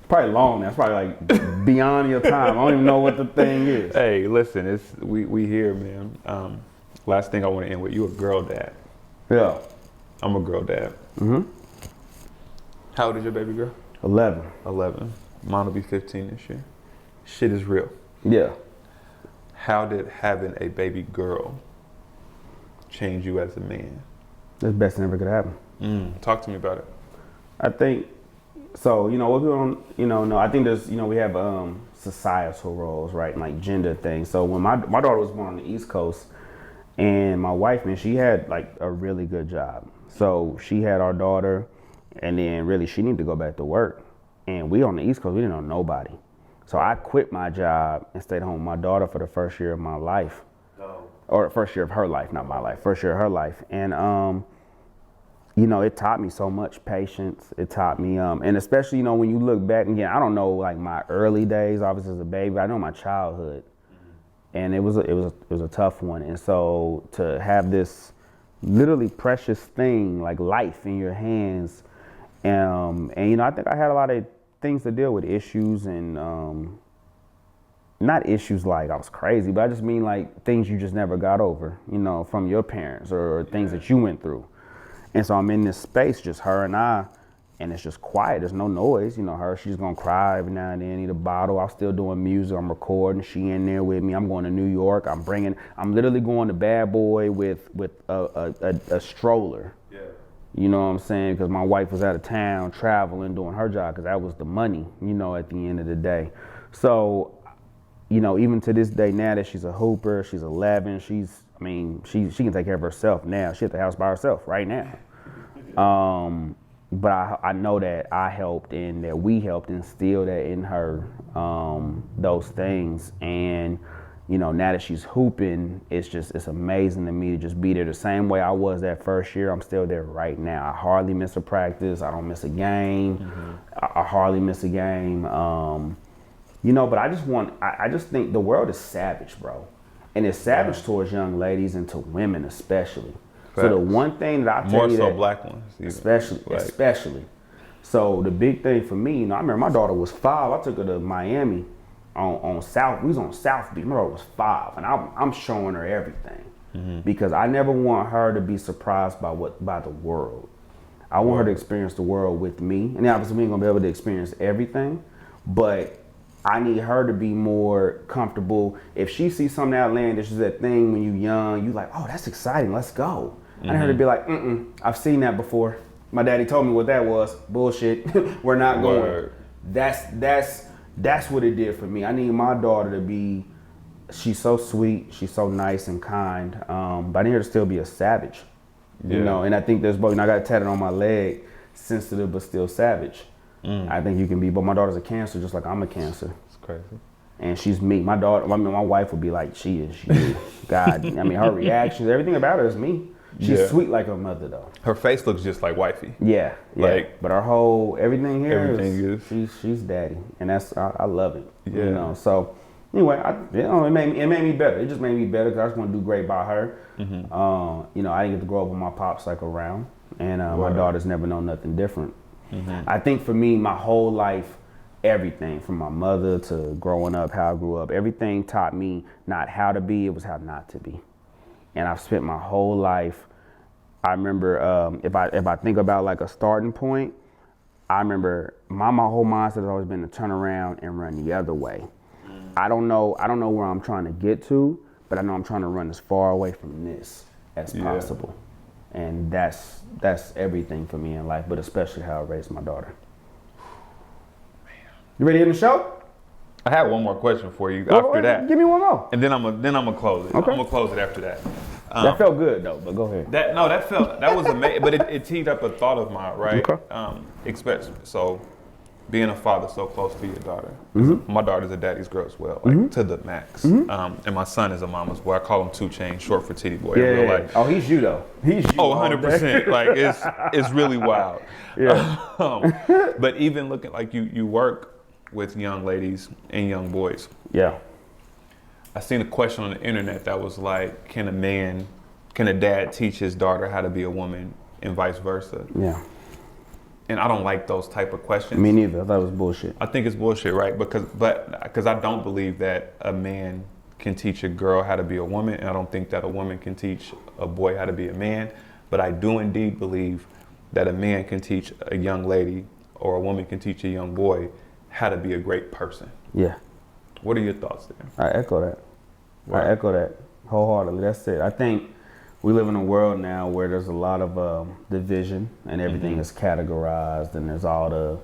Probably long. That's probably like beyond your time. I don't even know what the thing is. Hey, listen, we here, man. Last thing I want to end with, you a girl dad. Yeah. I'm a girl dad. Mm-hmm. How old is your baby girl? 11. 11. Mine will be 15 this year. Shit is real. Yeah. How did having a baby girl change you as a man? That's the best thing ever could happen. Talk to me about it. I think so. What people don't know. I think there's we have societal roles, right, and like gender things. So when my daughter was born on the East Coast, and my wife, man, she had like a really good job. So she had our daughter, and then really she needed to go back to work. And we on the East Coast, we didn't know nobody. So I quit my job and stayed home with my daughter for the first year of my life. Or first year of her life, not my life, first year of her life. And, it taught me so much patience. It taught me, and especially, when you look back, again, I don't know like my early days, obviously as a baby, but I know my childhood. And it was a tough one. And so to have this literally precious thing like life in your hands, and I think I had a lot of things to deal with, issues and, not issues like I was crazy, but I just mean like things you just never got over, from your parents or things that you went through. And so I'm in this space, just her and I, and it's just quiet. There's no noise. You know, she's gonna cry every now and then, need a bottle. I'm still doing music. I'm recording. She in there with me. I'm going to New York. I'm literally going to Bad Boy with a stroller. Yeah. You know what I'm saying? Because my wife was out of town traveling, doing her job, because that was the money, you know, at the end of the day. So, you know, even to this day now that she's a hooper, she's 11, she can take care of herself now. She's at the house by herself right now. But I know that I helped and that we helped instill that in her, those things. And, you know, now that she's hooping, it's amazing to me to just be there the same way I was that first year. I'm still there right now. I hardly miss a practice. I don't miss a game. Mm-hmm. I hardly miss a game. You know, but I just think the world is savage, bro. And it's savage towards young ladies and to women especially. Facts. So the one thing that I tell more you so that, black ones, especially. So the big thing for me, you know, I remember my daughter was 5. I took her to Miami on South. We was on South Beach. My daughter was 5, and I'm showing her everything because I never want her to be surprised by the world. I want her to experience the world with me, and obviously we ain't gonna be able to experience everything, but I need her to be more comfortable. If she sees something outlandish, is that thing when you young, you like, oh, that's exciting, let's go. I need her to be like, I've seen that before. My daddy told me what that was. Bullshit. We're not going. That's what it did for me. I need my daughter to be, she's so sweet, she's so nice and kind, but I need her to still be a savage. You know, and I think there's both, I got it tatted on my leg, sensitive but still savage. I think you can be, but my daughter's a Cancer just like I'm a Cancer. It's crazy. And she's me. My daughter, my wife would be like, she is you. God, her reactions, everything about her is me. She's sweet like her mother though. Her face looks just like wifey. Yeah. Like, but her whole, everything here is she's daddy. And I love it. Yeah. You know, so anyway, it made me better. It just made me better because I just want to do great by her. Mm-hmm. You know, I didn't get to grow up with my pops like around. And my daughter's never known nothing different. Mm-hmm. I think for me, my whole life, everything from my mother to growing up, how I grew up, everything taught me not how to be, it was how not to be. And I've spent my whole life, I remember if I think about like a starting point, I remember my whole mindset has always been to turn around and run the other way. I don't know where I'm trying to get to, but I know I'm trying to run as far away from this as possible. And that's everything for me in life, but especially how I raised my daughter. Man. You ready to end the show? I have one more question for you after that. Give me one more. And then I'm gonna close it. Okay. I'm gonna close it after that. That felt good though, but go ahead. That was amazing, but it teed up a thought of mine, right? Okay. So being a father so close to your daughter. Mm-hmm. My daughter's a daddy's girl as well, like to the max. Mm-hmm. And my son is a mama's boy. I call him 2 Chainz, short for Titty Boy. Yeah. Oh, he's you though. He's you. Oh, 100%. Like it's really wild. Yeah. But even looking like you work with young ladies and young boys. Yeah. I seen a question on the internet that was like, can a dad teach his daughter how to be a woman and vice versa? Yeah. And I don't like those type of questions. Me neither. I thought it was bullshit. I think it's bullshit, right? Because I don't believe that a man can teach a girl how to be a woman, and I don't think that a woman can teach a boy how to be a man. But I do indeed believe that a man can teach a young lady, or a woman can teach a young boy how to be a great person. Yeah. What are your thoughts there? I echo that. Right. I echo that wholeheartedly. That's it. I think we live in a world now where there's a lot of division and everything is categorized and there's all the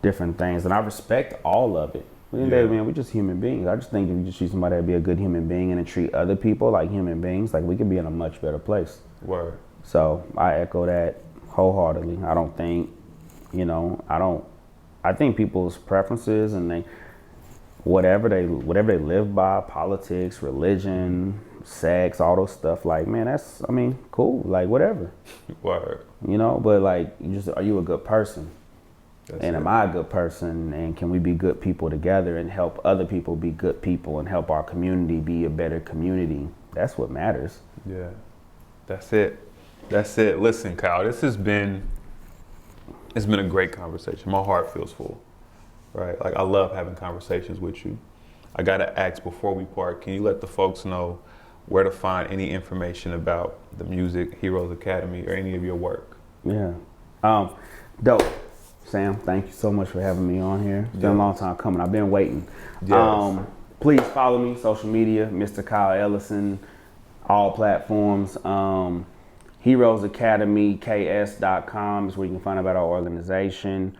different things. And I respect all of it. At the end of the day, man, we're just human beings. I just think if you just choose somebody to be a good human being and to treat other people like human beings, like we could be in a much better place. Word. So I echo that wholeheartedly. I don't think, I think people's preferences and whatever they live by, politics, religion, sex, all those stuff, like, man, that's, cool, like, whatever. Word. But like, are you a good person? And am I a good person? And can we be good people together and help other people be good people and help our community be a better community? That's what matters. Yeah, that's it. Listen, Kyle, it's been a great conversation. My heart feels full, right? Like, I love having conversations with you. I gotta ask before we part, can you let the folks know where to find any information about the music, Heroes Academy, or any of your work? Yeah. Dope. Sam, thank you so much for having me on here. It's been a long time coming. I've been waiting. Yes. Please follow me, social media, Mr. Kyle Ellison, all platforms. HeroesAcademyKS.com is where you can find out about our organization.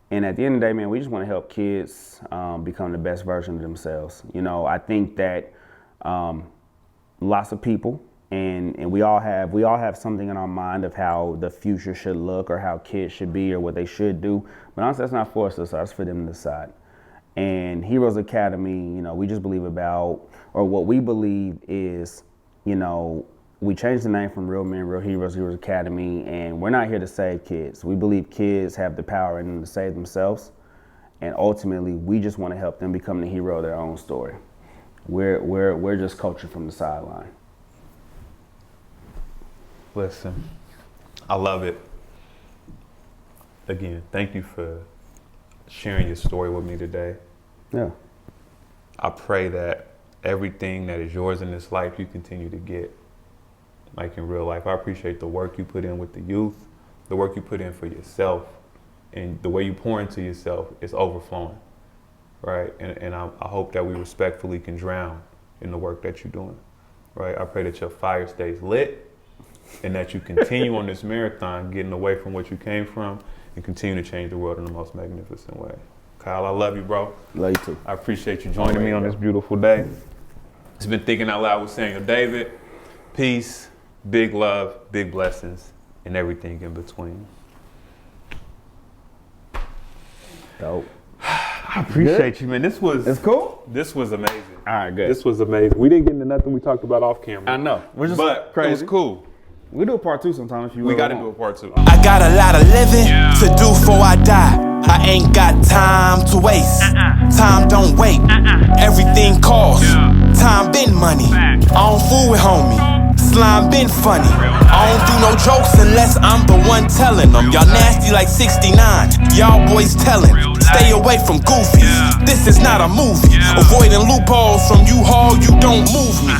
And at the end of the day, man, we just want to help kids become the best version of themselves. You know, I think that lots of people, and we all have something in our mind of how the future should look or how kids should be or what they should do. But honestly, that's not for us to decide. That's for them to decide. And Heroes Academy, you know, we just believe about, or what we believe is, you know, we changed the name from Real Men, Real Heroes, Heroes Academy, and we're not here to save kids. We believe kids have the power in them to save themselves, and ultimately, we just want to help them become the hero of their own story. We're just coaching from the sideline. Listen, I love it. Again, thank you for sharing your story with me today. Yeah. I pray that everything that is yours in this life, you continue to get, like in real life. I appreciate the work you put in with the youth, the work you put in for yourself, and the way you pour into yourself is overflowing, right? And I hope that we respectfully can drown in the work that you're doing, right? I pray that your fire stays lit and that you continue on this marathon, getting away from what you came from and continue to change the world in the most magnificent way. Kyle, I love you, bro. Love you too. I appreciate you joining me on this beautiful day. It's been Thinking Out Loud with Samuel David. Peace, big love, big blessings, and everything in between. Dope. I appreciate you, man. It's cool? This was amazing. All right, good. This was amazing. We didn't get into nothing we talked about off camera. I know. We're just But crazy. it was cool. We do a part 2 sometime if you We really got to want. do a part 2. I got a lot of living to do before I die. I ain't got time to waste. Time don't wait. Everything costs. Time been money. I don't fool with homie. Slime been funny. I don't do no jokes unless I'm the one telling them. Y'all nasty like 69. Y'all boys telling. Stay away from goofies. This is not a movie. Avoiding loopholes from U-Haul, you don't move me.